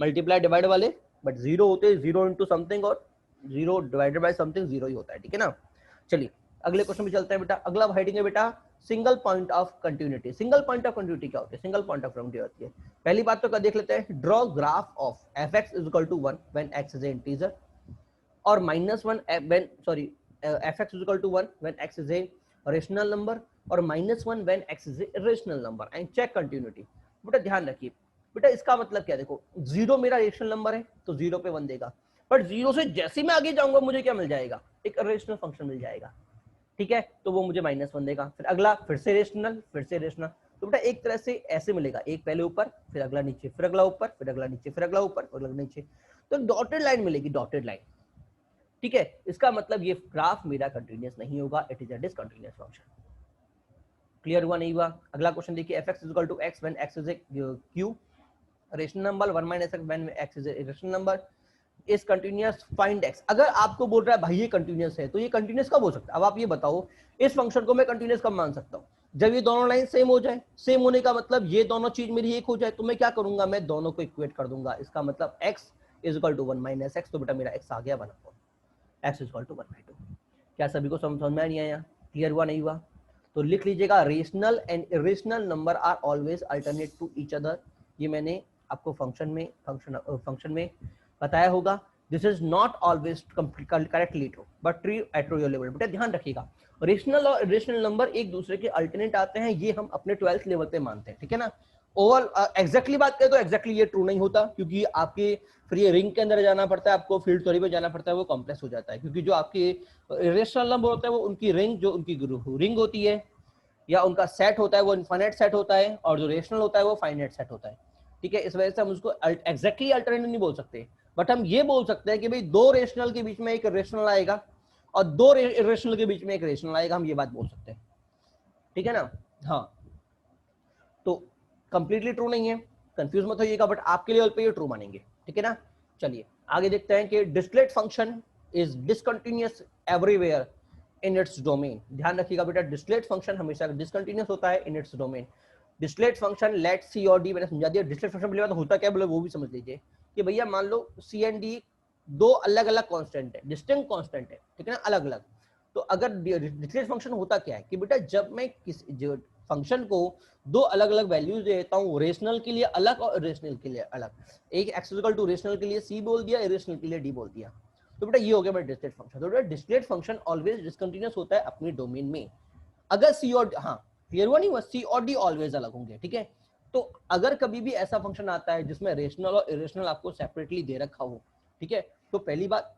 S1: मल्टीप्लाई डिवाइड वाले, बट जीरो होते हैं, जीरो इंटू समथिंग और zero divided by something zero ही होता है। ठीक है ना, चलिए अगले क्वेश्चन में चलते हैं बेटा। अगला हेडिंग है बेटा single point of continuity. Single point of continuity क्या होती है? सिंगल पॉइंट ऑफ कंटिन्यूटी होती है, पहली बात तो क्या देख लेते हैं, draw graph of f x is equal to 1 when x is a integer, और -1 when sorry fx is equal to 1 when x is a rational number, और -1 when x is a irrational number, and check continuity। बेटा ध्यान रखिए, बेटा इसका मतलब क्या, देखो जीरो मेरा रेशनल नंबर है तो जीरो पे 1 देगा, बट जीरो से जैसे मैं आगे जाऊंगा मुझे क्या मिल जाएगा? एक रेशनल फंक्शन मिल जाएगा। ठीक है, तो वो मुझे -1 देगा। फिर अगला फिर से रेशनल, फिर से रेशनल, तो बेटा एक तरह से ऐसे मिलेगा, एक पहले ऊपर फिर अगला नीचे, फिर अगला ऊपर फिर अगला नीचे, फिर अगला ऊपर फिर अगला नीचे, तो डॉटेड लाइन मिलेगी, डॉटेड लाइन। ठीक है, इसका मतलब ये ग्राफ मेरा कंटिन्यूअस नहीं होगा, it is a discontinuous function. Clear हुआ नहीं हुआ? अगला क्वेश्चन देखिए, fx is equal to x when x is a q rational number, 1 - x when x is a irrational number is continuous, find x। अगर आपको बोल रहा है भाई ये कंटिन्यूअस है, तो ये कंटिन्यूअस कब हो सकता है? अब आप ये बताओ, इस फंक्शन को मैं कंटिन्यूअस कब मान सकता हूँ? जब ये दोनों लाइन सेम हो जाए। सेम होने का मतलब ये दोनों चीज मेरी एक हो जाए, तो मैं क्या करूंगा, मैं दोनों को इक्वेट कर दूंगा। इसका मतलब x is equal to 1 - x, तो बेटा मेरा x आ गया 1 x इज इक्वल टू 1/2। क्या सभी को समझ में नहीं आया? क्लियर हुआ नहीं हुआ? तो लिख लीजिएगा, rational and irrational number are always alternate to each other. ये मैंने आपको फंक्शन में बताया होगा। This is not always correctly true but true at your level. बेटा ध्यान रखिएगा, रेशनल और इरेशनल नंबर एक दूसरे के अल्टरनेट आते हैं, ये हम अपने 12th लेवल पे मानते हैं। ठीक है ना, ओवर एग्जैक्टली बात करें तो एग्जैक्टली ये ट्रू नहीं होता, क्योंकि आपके फिर ये रिंग के अंदर जाना पड़ता है, आपको फील्ड थ्योरी पे जाना पड़ता है, वो कॉम्प्लेक्स हो जाता है। क्योंकि जो आपके इरेशनल नंबर होता है वो उनकी रिंग, जो उनकी रिंग होती है या उनका सेट होता है वो इनफाइनाइट सेट होता है, और जो रेशनल होता है वो फाइनाइट सेट होता है। ठीक है, इस वजह से हम उसको एग्जैक्टली अल्टरनेट नहीं बोल सकते, बट हम ये बोल सकते हैं कि भाई दो रेशनल के बीच में एक रेशनल आएगा और दो इरेशनल के बीच में एक रेशनल आएगा, हम ये बात बोल सकते हैं। ठीक है ना, हाँ तो कंप्लीटली ट्रू नहीं है, कंफ्यूज मत होइएगा, बट आपके लेवल पे ये ट्रू मानेंगे। ठीक है ना, चलिए आगे देखते हैं कि discrete function is discontinuous everywhere in its domain. ध्यान रखिएगा बेटा, डिस्क्रीट फंक्शन हमेशा डिसकंटिन्यूअस होता है इन its domain. Discrete function let see और डी, मैंने समझा दिया। डिस्क्रीट फंक्शन पहले बात होता क्या बोले वो भी समझ लीजिए, कि भैया मान लो सी एंड डी दो अलग अलग कांस्टेंट है, डिस्टिंक्ट कांस्टेंट है। ठीक है ना, अलग अलग। तो अगर डिस्क्रीट फंक्शन होता क्या है कि बेटा जब मैं किस जो फंक्शन को दो अलग अलग वैल्यूज देता हूँ, रेशनल के लिए अलग और इरेशनल के लिए अलग, एक x इक्वल टू रेशनल के लिए c बोल दिया, इरेशनल के लिए d बोल दिया, तो बेटा ये हो गया बेटा डिस्क्रीट फंक्शन। तो बेटा डिस्क्रीट फंक्शन ऑलवेज डिसकंटिन्यूअस होता है अपनी डोमेन में। अगर c और हाँ क्लियर हुआ नहीं हुआ, c और d ऑलवेज अलग होंगे। ठीक है, तो अगर कभी भी ऐसा फंक्शन आता है जिसमें रेशनल और इरेशनल आपको सेपरेटली दे रखा हो, ठीक है, तो पहली बात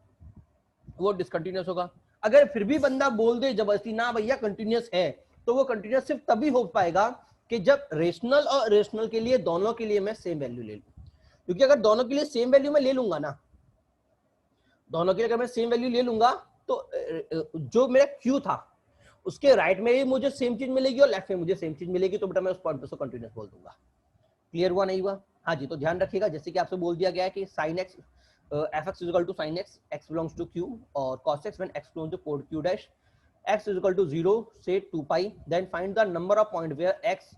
S1: वो डिसकंटिन्यूअस होगा। अगर फिर भी बंदा बोल दे जबरदस्ती ना भैया कंटिन्यूअस है, तो वो कंटिन्यूअस सिर्फ तभी हो पाएगा कि जब रेशनल और इरेशनल के लिए दोनों के लिए मैं सेम वैल्यू ले लूं। क्योंकि अगर दोनों के लिए सेम वैल्यू मैं ले लूंगा ना, दोनों के लिए अगर मैं सेम वैल्यू ले लूंगा, तो जो मेरा Q था उसके राइट में भी मुझे सेम चीज मिलेगी और लेफ्ट में मुझे सेम चीज मिलेगी, तो बेटा मैं उस पॉइंट पे कंटिन्यूस बोल दूंगा। क्लियर हुआ नहीं हुआ? हाँ जी, तो ध्यान रखिएगा जैसे कि आपसे बोल दिया गया है कि sine x f x is equal to sine x, x belongs to q, और cos x when x belongs to code q dash, x is equal to 0 से 2 pi, then find the number of point where x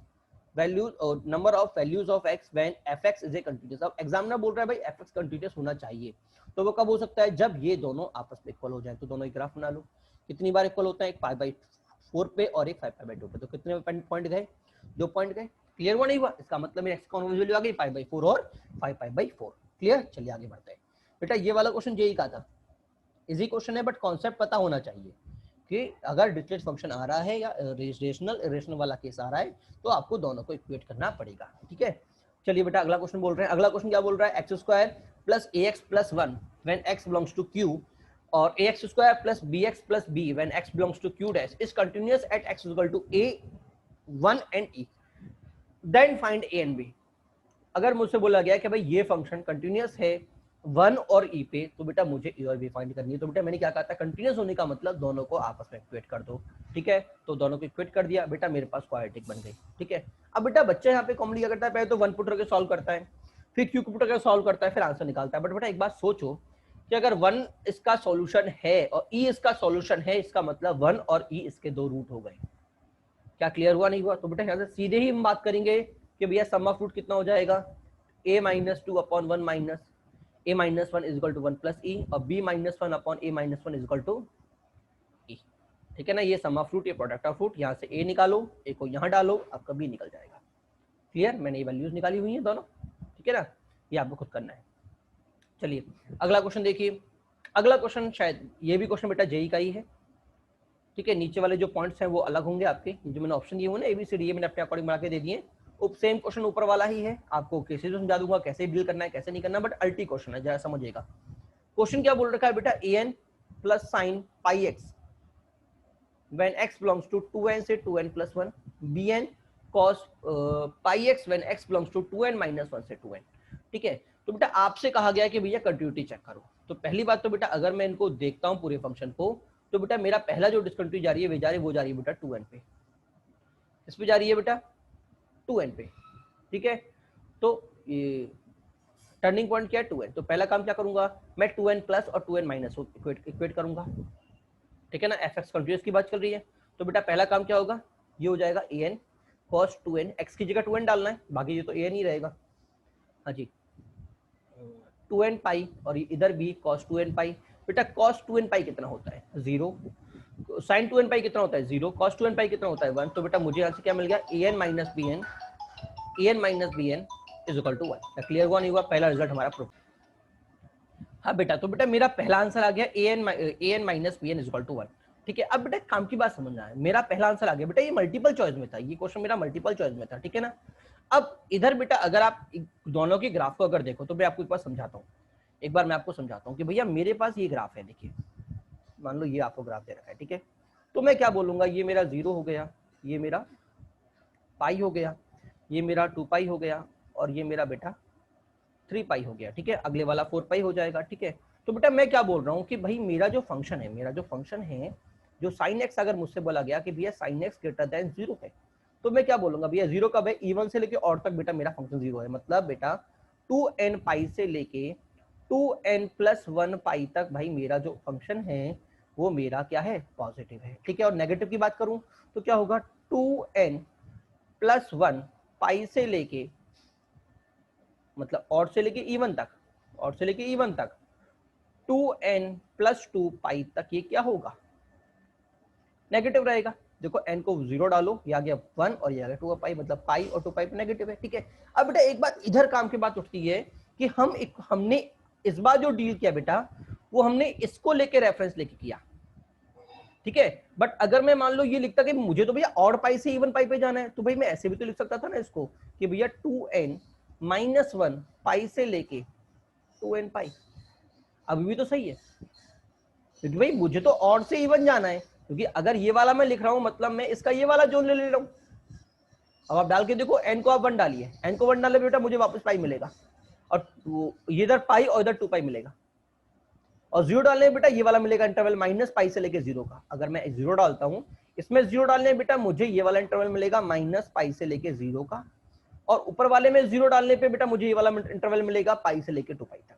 S1: values और number of values of x when f x is a continuous. अब examiner बोल रहा है भाई F x continuous होना चाहिए, तो वो कब हो सकता है? जब ये दोनों आपस में इक्वल हो जाए। तो दोनों एक ग्राफ बना लो, कितनी बार इक्वल होता है? एक पाई बाई 4 पे और एक 5 पाई बाई 2 पे, तो कितने पॉइंट गए? 2 पॉइंट गए। क्लियर हुआ नहीं हुआ? इसका मतलब मेरे एक्स कॉमन वैल्यू आ गई पाई बाई 4 और 5 पाई बाई 4। क्लियर? चलिए आगे बढ़ते हैं। बेटा ये वाला क्वेश्चन जेई का था, इजी क्वेश्चन है, बट कॉन्सेप्ट पता होना चाहिए कि अगर डिरिचलेट फंक्शन आ रहा है या रेशनल इरेशनल वाला केस आ रहा है तो आपको दोनों को इक्वेट करना पड़ेगा। ठीक है, चलिए बेटा अगला क्वेश्चन बोल रहे हैं। अगला क्वेश्चन क्या बोल रहा है? X square plus a x plus 1 when x belongs to q और a x square plus b x plus b when x belongs to q dash is continuous at x equal to a 1 and e, then find a and b. अगर मुझसे बोला गया कि भाई ये function continuous है 1 और ई पे, तो बेटा मुझे ए और बी फाइंड करनी है। तो बेटा मैंने क्या कहा था? कंटिन्यूअस होने का मतलब दोनों को आपस में इक्वेट कर दो। ठीक है, तो दोनों को इक्वेट कर दिया बेटा, मेरे पास क्वाड्रेटिक बन गई। ठीक है, अब बेटा बच्चा यहाँ पे कॉमन क्या करता है? पहले तो 1 पुट करके सॉल्व करता है, फिर क्यू पुट करके सॉल्व करता है, फिर आंसर निकालता है। बट बेटा एक बात सोचो कि अगर 1 इसका सॉल्यूशन है और ई इसका सॉल्यूशन है, इसका मतलब 1 और ई इसके 2 रूट हो गए। क्या क्लियर हुआ नहीं हुआ? तो बेटा यहाँ से सीधे ही हम बात करेंगे कि भैया सम ऑफ रूट कितना हो जाएगा? a minus 2 upon 1 minus a minus 1 is equal to 1 plus e, और b minus 1 upon a minus 1 is equal to e. ठीक है ना, ये सम ऑफ रूट, ये प्रोडक्ट ऑफ रूट। यहाँ से a निकालो, a को यहाँ डालो, आपका b निकल जाएगा। क्लियर? मैंने ये वैल्यूज निकाली हुई हैं दोनों। ठीक है ना, ये आपको खुद करना है। चलिए अगला क्वेश्चन देखिए। अगला क्वेश्चन शायद ये भी क्वेश्चन बेटा जेई का ही है। ठीक है, नीचे वाले जो पॉइंट्स हैं वो अलग होंगे आपके, जो मैंने ऑप्शन दिए हुए ना एबीसीडी, ये मैंने अपने अकॉर्डिंग बना के दे दिए। सेम क्वेश्चन ऊपर वाला ही है, आपको केसेस समझा दूंगा कैसे डील करना है कैसे नहीं करना, बट अल्टी क्वेश्चन है, जरा समझिएगा। क्वेश्चन क्या बोल रखा है बेटा? an plus sine pi x when x belongs to 2n से 2n plus 1, bn cos pi x when x belongs to 2n minus 1 से 2n। ठीक है, तो बेटा आपसे कहा गया कि भैया कंटिन्यूटी चेक करो। तो पहली बात तो बेटा अगर मैं इनको देखता हूँ पूरे फंक्शन को, तो बेटा मेरा पहला जो डिस्कंटिन्यूटी जा रही है वो जा रही है बेटा 2n पे, इस पे जा रही है बेटा 2n पे। ठीक है, तो ये टर्निंग पॉइंट क्या है? 2n। तो पहला काम क्या करूंगा मैं? 2n प्लस और 2n माइनस इक्वेट करूंगा। ठीक है ना, एफ एक्स कंटिन्यूअस की बात चल रही है, तो बेटा पहला काम क्या होगा? ये हो जाएगा an cos 2n, x की जगह 2n डालना है, बाकी ये तो an ही रहेगा। हाँ जी, 2n पाई और इधर भी cos 2n पाई। बेटा cos 2n पाई कितना होता है? 0। sin 2n पाई कितना होता है? 0। cos 2n पाई कितना होता है? 1। तो बेटा मुझे यहाँ से क्या मिल गया? an minus bn is equal to 1। Clear हुआ नहीं हुआ? पहला रिजल्ट हमारा प्रूफ। हाँ बेटा, तो बेटा मेरा पहला आंसर आ गया an minus bn is equal to 1। ठीक है, अब बेटा काम की बात समझना है, मेरा पहला आंसर आ गया बेटा, ये मल्टीपल चॉइस में था, ये क्वेश्चन मेरा मल्टीपल चॉइस में था। ठीक है ना, अब इधर बेटा अगर आप दोनों के ग्राफ को अगर देखो, तो मैं आपको एक बार समझाता हूँ, एक बार मैं आपको समझाता हूँ कि भैया मेरे पास ये ग्राफ है, देखिए मान लो ये आपको ग्राफ दे रखा है। ठीक है, तो मैं क्या बोलूंगा? ये मेरा 0 हो गया, ये मेरा पाई हो गया, ये मेरा 2 पाई हो गया, और ये मेरा बेटा 3 पाई हो गया। ठीक है, अगले वाला 4 पाई हो जाएगा। ठीक है, तो बेटा मैं क्या बोल रहा हूँ कि भाई मेरा जो फंक्शन है जो साइन एक्स, अगर मुझसे बोला गया कि भैया साइन एक्स ग्रेटर देन 0 है, तो मैं क्या बोलूंगा? भैया 0 कब है? E1 से लेके और तक बेटा मेरा फंक्शन 0 है, मतलब बेटा 2n पाई से लेके 2n प्लस 1 पाई तक भाई मेरा जो फंक्शन है वो मेरा क्या है? पॉजिटिव है। ठीक है, और नेगेटिव की बात करूं तो क्या होगा? 2n प्लस 1 पाई से लेके, मतलब और से लेके इवन तक, और से लेके इवन तक 2n प्लस 2 पाई तक ये क्या होगा? नेगेटिव रहेगा। देखो n को 0 डालो, ये आ गया 1 और ये आ गया 2 पाई, मतलब पाई और 2 पाई पे नेगेटिव है। ठीक है, अब बेटा एक बात इधर काम की बात उठती है कि हमने इस बार जो डील किया बेटा, वो हमने इसको लेके रेफरेंस लेके किया। ठीक है, बट अगर मैं मान लो ये लिखता कि मुझे तो भैया ऑड पाई से इवन पाई पे जाना है, तो भाई मैं ऐसे भी तो लिख सकता था ना इसको कि भैया 2n माइनस 1 पाई से लेके 2n पाई, अभी भी तो सही है, क्योंकि भाई मुझे तो ऑड से इवन जाना है, क्योंकि अगर ये वाला मैं लिख रहा हूं मतलब मैं इसका ये वाला जोन ले रहा हूं। अब आप डाल के देखो, n को आप 1 डालिए, n को 1 डाले बेटा मुझे वापस पाई मिलेगा, और ये इधर पाई और इधर 2 पाई मिलेगा। और 0 डालने बेटा ये वाला मिलेगा इंटरवल माइनस पाई से लेके 0 का। अगर मैं 0 डालता हूं, इसमें 0 डालने बेटा मुझे ये वाला इंटरवल मिलेगा माइनस पाई से लेके 0 का, और ऊपर वाले में 0 डालने पे बेटा मुझे ये वाला इंटरवल मिलेगा पाई से लेके 2 पाई तक।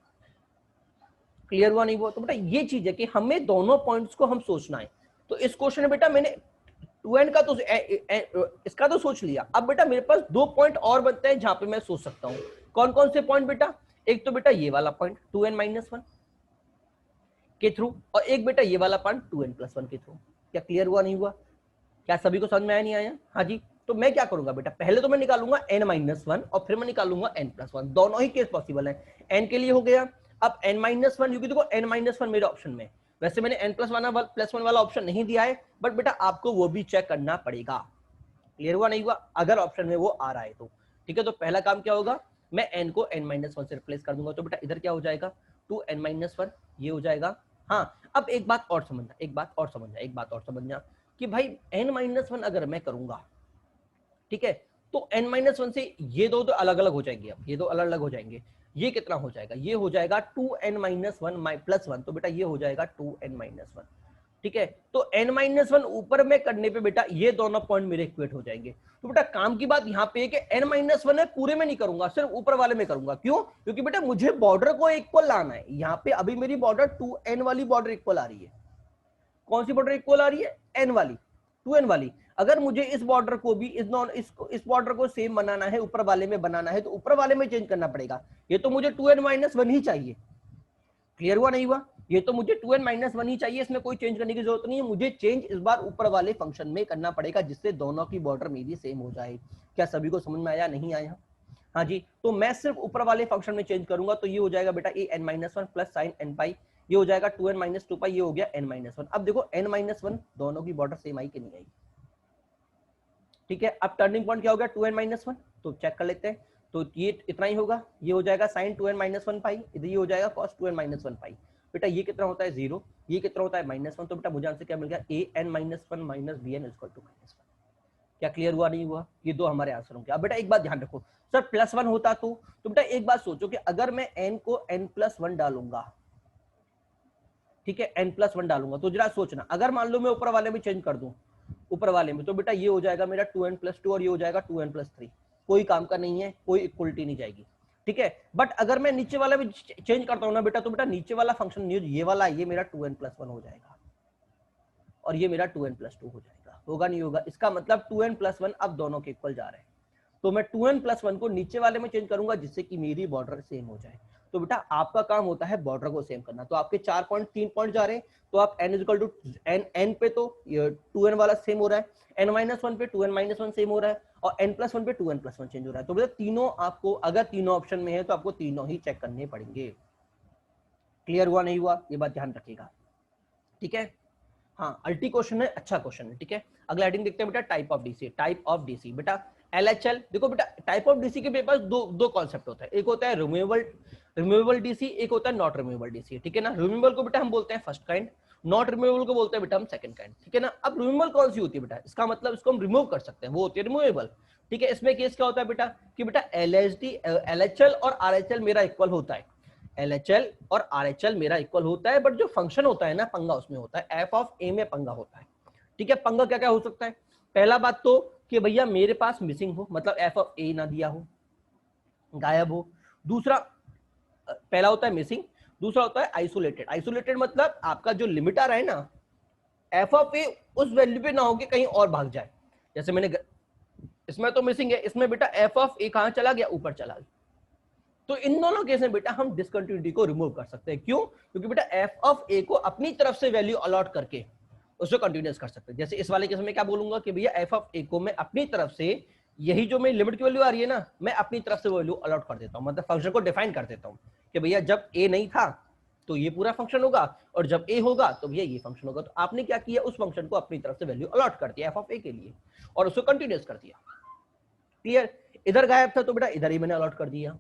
S1: क्लियर हुआ नहीं हुआ? तो बेटा ये चीज है कि हमें दोनों पॉइंट्स को हम सोचना है। तो इस क्वेश्चन में बेटा मैंने 2n का तो इसका तो सोच लिया। अब बेटा मेरे पास 2 पॉइंट और बनते हैं जहां पे मैं सोच सकता हूं। कौन कौन से पॉइंट बेटा? एक तो बेटा ये वाला पॉइंट 2n-1 के थ्रू, और एक बेटा ये वाला पॉइंट 2n+1 के थ्रू। क्या क्लियर हुआ नहीं हुआ? क्या सभी को समझ में आया नहीं आया? हाँ जी। तो मैं क्या करूंगा बेटा, पहले तो मैं निकालूंगा n-1 और फिर मैं निकालूंगा n+1। दोनों ही केस पॉसिबल है। n के लिए हो गया। अब n-1 क्योंकि देखो n-1 मेरे ऑप्शन में, वैसे मैंने n+1 वाला ऑप्शन नहीं दिया है, बट बेटा आपको वो भी चेक करना पड़ेगा। क्लियर हुआ नहीं हुआ? अगर ऑप्शन में वो आ रहा है तो ठीक है। तो पहला काम क्या होगा, मैं n को n-1 से रिप्लेस कर दूंगा। तो बेटा इधर क्या हो जाएगा, 2n-1 ये हो जाएगा। हाँ, अब एक बात और समझना कि भाई n-1 अगर मैं करूंगा, ठीक है, तो n-1 से ये दो तो अलग अलग हो जाएंगे। अब ये दो अलग अलग हो जाएंगे। ये कितना हो जाएगा, ये हो जाएगा 2n-1 + 1, तो बेटा ये हो जाएगा 2n-1। ठीक है, तो n-1 ऊपर में करने पे बेटा ये दोनों पॉइंट मेरे इक्वेट हो जाएंगे। तो बेटा काम की बात यहाँ पे है कि n-1 है पूरे में नहीं करूंगा, सिर्फ ऊपर वाले में करूंगा। क्यों? क्योंकि बेटा मुझे बॉर्डर को इक्वल लाना है। यहाँ पे अभी मेरी बॉर्डर 2n वाली बॉर्डर इक्वल आ रही है। कौन सी बॉर्डर इक्वल आ रही है? n वाली, 2n वाली। अगर मुझे इस बॉर्डर को भी इस बॉर्डर को सेम बनाना है, ऊपर वाले में बनाना है, तो ऊपर वाले में चेंज करना पड़ेगा। ये तो मुझे 2n-1 ही चाहिए। क्लियर हुआ नहीं हुआ? ये तो मुझे 2n-1 ही चाहिए, इसमें कोई चेंज करने की जरूरत नहीं है। मुझे चेंज इस बार ऊपर वाले फंक्शन में करना पड़ेगा, जिससे दोनों की बॉर्डर मेरी सेम हो जाए। क्या सभी को समझ में आया नहीं आया? हाँ जी। तो मैं सिर्फ ऊपर वाले फंक्शन में चेंज करूंगा, तो ये हो जाएगा बेटा an-1 प्लस साइन n पाई, ये हो जाएगा 2n-2 पाई, ये हो गया n-1। अब देखो n-1 दोनों की बॉर्डर सेम आई कि नहीं आई? ठीक है, अब टर्निंग पॉइंट क्या हो गया, 2n-1, तो चेक कर लेते हैं। तो ये इतना ही होगा, ये हो जाएगा साइन 2n-1 पाई, इधर ये हो जाएगा cos 2n-1 पाई। बेटा ये कितना होता है 0, ये कितना होता है -1, तो बेटा मुझे आंसर क्या मिल गया, an-1 माइनस bn = -1। क्या क्लियर हुआ नहीं हुआ? ये दो हमारे आंसर होंगे। अब बेटा एक बात ध्यान रखो, सर +1 होता तो बेटा एक बात सोचो कि अगर मैं n को n+1 डालूंगा, ठीक है, n+1 डालूंगा, तो जरा सोचना, अगर मान लो मैं ऊपर वाले में चेंज कर दूं, ऊपर वाले में, तो बेटा ये हो जाएगा मेरा 2n+2 और ये हो जाएगा 2n+3। कोई काम का नहीं है, कोई इक्वलिटी नहीं जाएगी। ठीक है, बट अगर मैं नीचे वाला भी चेंज करता हूं ना बेटा, तो बेटा नीचे वाला फंक्शन ये वाला, ये मेरा 2n+1 हो जाएगा और ये मेरा 2n+2 हो जाएगा। होगा नहीं होगा? इसका मतलब 2n+1 अब दोनों के इक्वल जा रहे हैं। तो मैं 2n+1 को नीचे वाले में चेंज करूंगा, जिससे कि मेरी बॉर्डर सेम हो जाए। तो बेटा आपका काम होता है बॉर्डर को सेम करना। तो आपके 4 पॉइंट 3 पॉइंट जा रहे हैं, तो आप n पे तो 2n वाला सेम हो रहा है, n-1 पे 2n-1 सेम हो रहा है, और n+1 पे 2n+1 चेंज हो रहा है। तो बेटा तीनों आपको, अगर तीनों ऑप्शन में है तो आपको तीनों ही चेक करने पड़ेंगे। क्लियर हुआ नहीं हुआ? ये बात ध्यान रखिएगा। ठीक है, हाँ, अल्टी क्वेश्चन है, अच्छा क्वेश्चन है। ठीक है, अगला हेडिंग देखते हैं बेटा, type of DC. Type of DC बेटा LHL, देखो बेटा टाइप ऑफ डीसी के पेपर दो कॉन्सेप्ट होता है, एक होता है रिमूवेबल डीसी, एक होता है नॉट रिमूवेबल डीसी। ठीक है ना, रिमूवेबल को बेटा हम बोलते हैं फर्स्ट काइंड, नॉट रिमूवेबल को बोलते हैं बेटा हम सेकंड काइंड। ठीक है ना, अब रिमूवेबल कौन सी होती है बेटा, इसका मतलब इसको हम रिमूव कर सकते हैं, वो होती है रिमूवेबल। ठीक है, इसमें केस क्या होता है बेटा कि बेटा LHL और RHL मेरा इक्वल होता है, LHL और RHL मेरा इक्वल होता है, बट जो फंक्शन होता है ना पंगा उसमें होता है, f ऑफ a में पंगा होता है। ठीक है, पंगा क्या क्या हो सकता है, पहला बात तो कि भैया मेरे पास मिसिंग हो, मतलब f ऑफ a ना दिया हो, गायब हो। दूसरा, पहला होता है मिसिंग, दूसरा होता है आइसोलेटेड। आइसोलेटेड मतलब आपका जो लिमिट आ रहा है ना f ऑफ a उस वैल्यू पे ना हो के कहीं और भाग जाए। जैसे मैंने इसमें तो मिसिंग है, इसमें बेटा f ऑफ a कहां चला गया, ऊपर चला गया। तो इन दोनों केस में बेटा हम डिसकंटिन्यूटी को रिमूव कर सकते हैं। क्यों? क्योंकि बेटा f ऑफ a को अपनी तरफ से वैल्यू अलॉट करके उसको कंटिन्यूस कर सकते हैं। जैसे इस वाले केस में क्या बोलूंगा कि भैया f ऑफ a को मैं अपनी तरफ से, यही जो मेरी लिमिट की वैल्यू आ रही है ना, मैं अपनी तरफ से वैल्यू अलॉट कर देता हूं, मतलब फंक्शन को डिफाइन कर देता हूं कि भैया जब a नहीं था तो ये पूरा फंक्शन होगा, और जब a होगा तो भैया ये फंक्शन होगा। तो आपने क्या किया, उस फंक्शन को अपनी तरफ से वैल्यू अलॉट कर दिया f ऑफ a के लिए, और उसको कंटिन्यूस कर दिया। क्लियर? इधर गायब था तो बेटा इधर ही मैंने अलॉट कर दिया।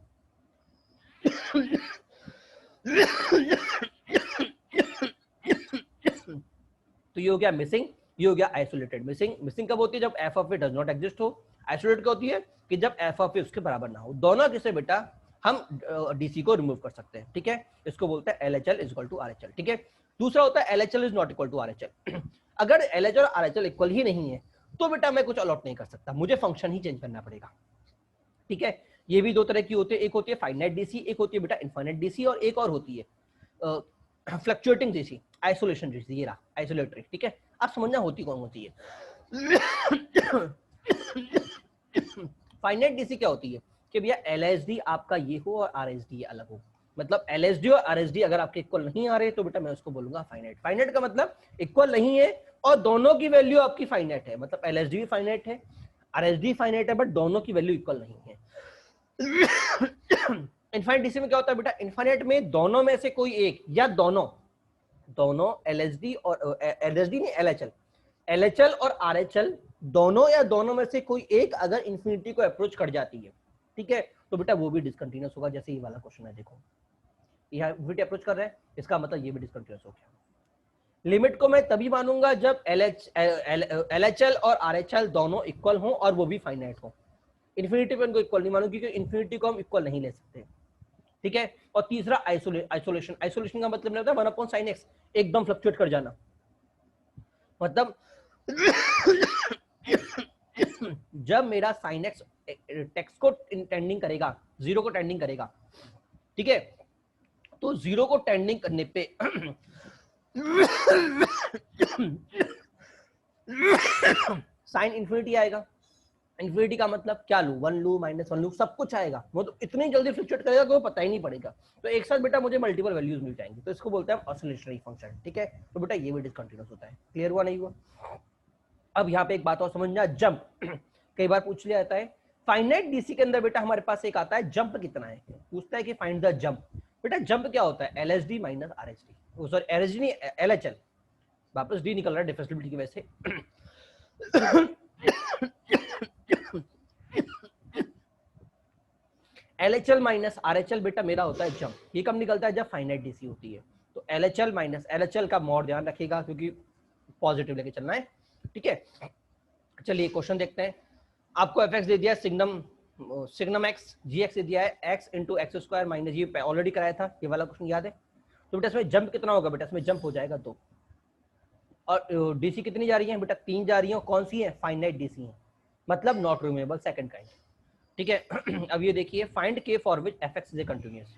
S1: तो ये हो गया मिसिंग, ये हो गया आइसोलेटेड। मिसिंग कब होती है, जब f of a does not exist हो। आइसोलेटेड क्या होती है कि जब f ऑफ a उसके बराबर ना हो। दोनों किसे बेटा हम डीसी को रिमूव कर सकते हैं, ठीक है। इसको बोलते हैं LHL is equal to RHL, ठीक है। दूसरा होता है LHL is not equal to RHL। अगर LHL और RHL इक्वल ही नहीं है तो बेटा मैं कुछ अलॉट नहीं कर सकता, मुझे फंक्शन ही चेंज करना पड़ेगा, ठीक है। ये भी दो तरह की होती है, एक होती है फाइनाइट डीसी, एक होती है बेटा इनफाइनाइट डीसी, और एक और होती है फ्लक्चुएटिंग डीसी, आइसोलेशन डीसी, ये रहा आइसोलेटरी, ठीक है। आप समझना होती कौन होती है। फाइनाइट डीसी क्या होती है कि भैया LSD आपका ये हो और RSD ये अलग हो, मतलब LSD और RSD अगर आपके इक्वल नहीं आ रहे तो बेटा मैं उसको बोलूंगा फाइनाइट। फाइनाइट का मतलब इक्वल नहीं है और दोनों की वैल्यू आपकी फाइनाइट है, मतलब LSD भी फाइनाइट है, RSD फाइनाइट है, बट दोनों की वैल्यू इक्वल नहीं है। इनफाइनाइट डीसी में क्या होता है बेटा, इनफाइनाइट में दोनों में से कोई एक या दोनों LSD और LSD नहीं LHL और RHL दोनों या दोनों में से कोई एक अगर इंफिनिटी को अप्रोच कर जाती है, ठीक है, तो बेटा वो भी डिसकंटिन्यूअस होगा। जैसे ये वाला क्वेश्चन है, देखो यहाँ इंफिनिटी अप्रोच कर रहे हैं, इसका मतलब ये भी डिसकंटिन्यूअस हो गया। लिमिट को मैं तभी मानूंगा जब LHL और RHL दोनों इक्वल हों और वो भी फाइनाइट हो। इन्फिनिटी पे इनको इक्वल नहीं मानूंगा क्योंकि इन्फिनिटी को हम इक्वल नहीं ले सकते, ठीक है। और तीसरा आइसोलेशन, आइसोलेशन का मतलब होता है 1/sin x, एकदम फ्लक्चुएट कर जाना, मतलब जब मेरा sin x टेक्स्ट को टेंडिंग करेगा, जीरो को टेंडिंग करेगा, ठीक है, तो जीरो को टेंडिंग करने पे साइन इन्फिनिटी आएगा। इन्फिनिटी का मतलब क्या लू, 1 लू, -1 लू, सब कुछ आएगा, वो तो इतनी जल्दी फ्लक्चुएट करेगा कि वो पता ही नहीं पड़ेगा। तो एक साथ बेटा मुझे मल्टीपल वैल्यूज मिल जाएंगी, तो इसको बोलते हैं ऑसिलेटरी फंक्शन, ठीक है। तो बेटा ये भी डिसकंटिन्यूअस होता है। क्लियर हुआ नहीं हुआ? अब यहाँ पे एक बात और समझना, जंप कई बार पूछ लिया जाता है। फाइनाइट डीसी के अंदर बेटा हमारे पास एक आता है जंप कितना है, पूछता है कि फाइंड द जंप। बेटा जंप क्या होता है, LSD minus RSD, sorry LSD नहीं LHL, वापस डी निकल रहा है डिफरेंशिएबिलिटी की वजह से। LHL माइनस RHL बेटा मेरा होता है जंप। ये कब निकलता है, जब फाइनाइट डीसी होती है। तो LHL माइनस LHL का मोड ध्यान रखिएगा क्योंकि पॉजिटिव लेके चलना है, ठीक है। चलिए क्वेश्चन देखते हैं। आपको fx दे दिया है सिग्नम x, gx दे दिया है x into x square minus, ये ऑलरेडी कराया था, ये वाला क्वेश्चन याद है। तो बेटा इसमें जंप कितना होगा, बेटा इसमें जंप हो जाएगा 2। और डीसी कितनी जा रही है बेटा, 3 जा रही है। कौन सी है, फाइनाइट डीसी है, मतलब नॉट रिमूवेबल सेकंड काइंड, ठीक है। अब ये देखिए, find k for which fx is continuous,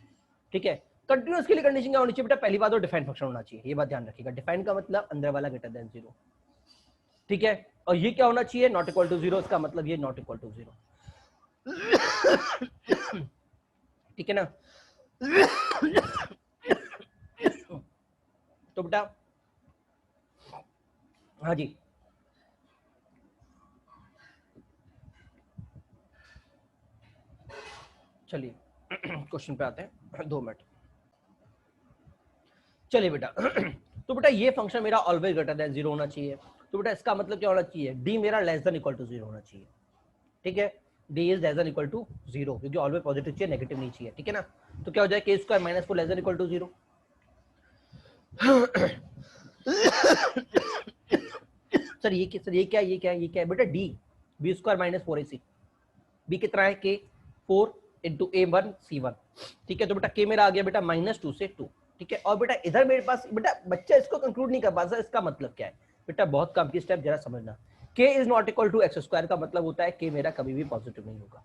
S1: ठीक है। कंटिन्यूअस के लिए कंडीशन क्या होनी चाहिए बेटा, पहली बात तो डिफाइन फंक्शन होना चाहिए, ये बात ध्यान रखिएगा। डिफाइन का मतलब अंदर वाला ग्रेटर देन 0, ठीक है। और ये क्या होना चाहिए, नॉट इक्वल टू 0, इसका मतलब ये नॉट इक्वल टू 0, ठीक है ना। तो बेटा हाँ जी, चलिए क्वेश्चन पे आते हैं, 2 मिनट। चलिए बेटा तो बेटा ये फंक्शन मेरा ऑलवेज ग्रेटर देन 0 होना चाहिए। तो बेटा इसका मतलब क्या होना चाहिए, डी मेरा लेस देन इक्वल टू 0 होना चाहिए, ठीक है। D is less than equal to 0 क्योंकि ऑलवेज पॉजिटिव चाहिए, नेगेटिव नहीं चाहिए, ठीक है ना। तो क्या हो जाए, k square minus 4 less than equal to 0। Sir ये क्या, ये क्या है बेटा, D B square minus 4ac, B कितना है k 4 इंटू a1 c1, ठीक है। तो बेटा k मेरा आ गया बेटा -2 से 2, ठीक है। और बेटा इधर मेरे पास बेटा बच्चा इसको कंक्लूड नहीं कर पाता, इसका मतलब क्या है बेटा, बहुत कम की स्टेप जरा समझना। k is not equal to x square का मतलब होता है k मेरा कभी भी पॉजिटिव नहीं होगा।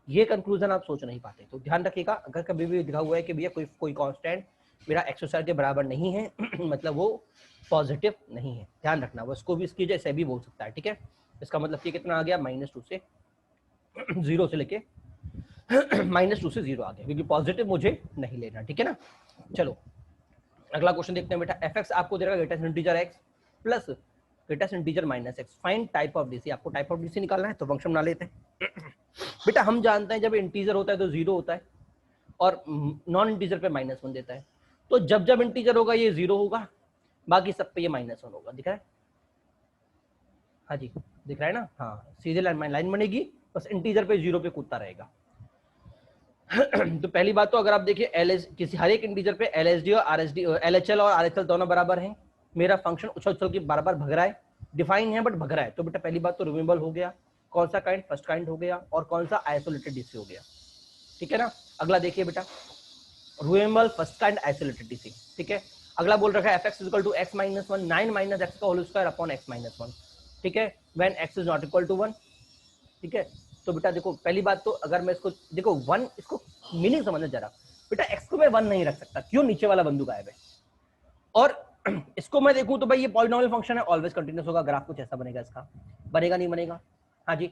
S1: ये कंक्लूजन आप सोच नहीं पाते, तो ध्यान रखिएगा। अगर कभी भी लिखा हुआ है कि भैया कोई कांस्टेंट मेरा एक्स स्क्वायर के बराबर नहीं है मतलब वो पॉजिटिव नहीं है, ध्यान रखना। वो इसको भी इसकी जैसे भी बोल सकता है, ठीक है। इसका मतलब कि कितना आ गया, -2 से 0 से लेके -2 से 0 आ गया, क्योंकि पॉजिटिव मुझे नहीं लेना, ठीक है ना। चलो अगला क्वेश्चन देखते हैं बेटा। fx आपको दे रहा है greatest integer x plus greatest integer -x, find type of DC. आपको टाइप ऑफ डीसी निकालना है, तो फंक्शन बना लेते हैं। बेटा हम जानते हैं जब इंटीजर होता है तो 0 होता है और नॉन इंटीजर पे -1 देता है। तो जब जब इंटीजर होगा ये 0 होगा, बाकी सब पे ये -1 होगा। दिख रहा है, हाँ जी दिख रहा है ना, हाँ सीधे लाइन बनेगी, बस इंटीजर पे 0 पे कूदता रहेगा। तो पहली बात तो अगर आप देखिए किसी हर एक इंटीजर पे LSD और RSD LHL और RHL दोनों बराबर हैं। मेरा फंक्शन उछल उछल के बार बार भग रहा है, डिफाइन है बट भग रहा है। तो बेटा पहली बात तो रिमूवेबल हो गया, कौन सा काइंड, फर्स्ट काइंड हो गया, और कौन सा आइसोलेटेड डीसी हो गया, ठीक है ना। अगला देखिए बेटा, रूएमल फर्स्ट काइंड आइसोलेटेड डीसी, ठीक है। अगला बोल रखा है f x equal to x minus one, 9 minus x का whole square upon x minus one, ठीक है, when x is not equal to 1, ठीक है। तो बेटा देखो पहली बात तो अगर मैं इसको देखो 1, इसको मीनिंग समझना जरा बेटा, एक्स को मैं 1 नहीं रख सकता, क्यों, नीचे वाला बिंदु गायब है। और इसको मैं देखूं तो भाई ये पॉलिनोमियल फंक्शन है, ऑलवेज कंटिन्यूस होगा, ग्राफ कुछ ऐसा बनेगा, इसका बनेगा नहीं बनेगा, हाँ जी।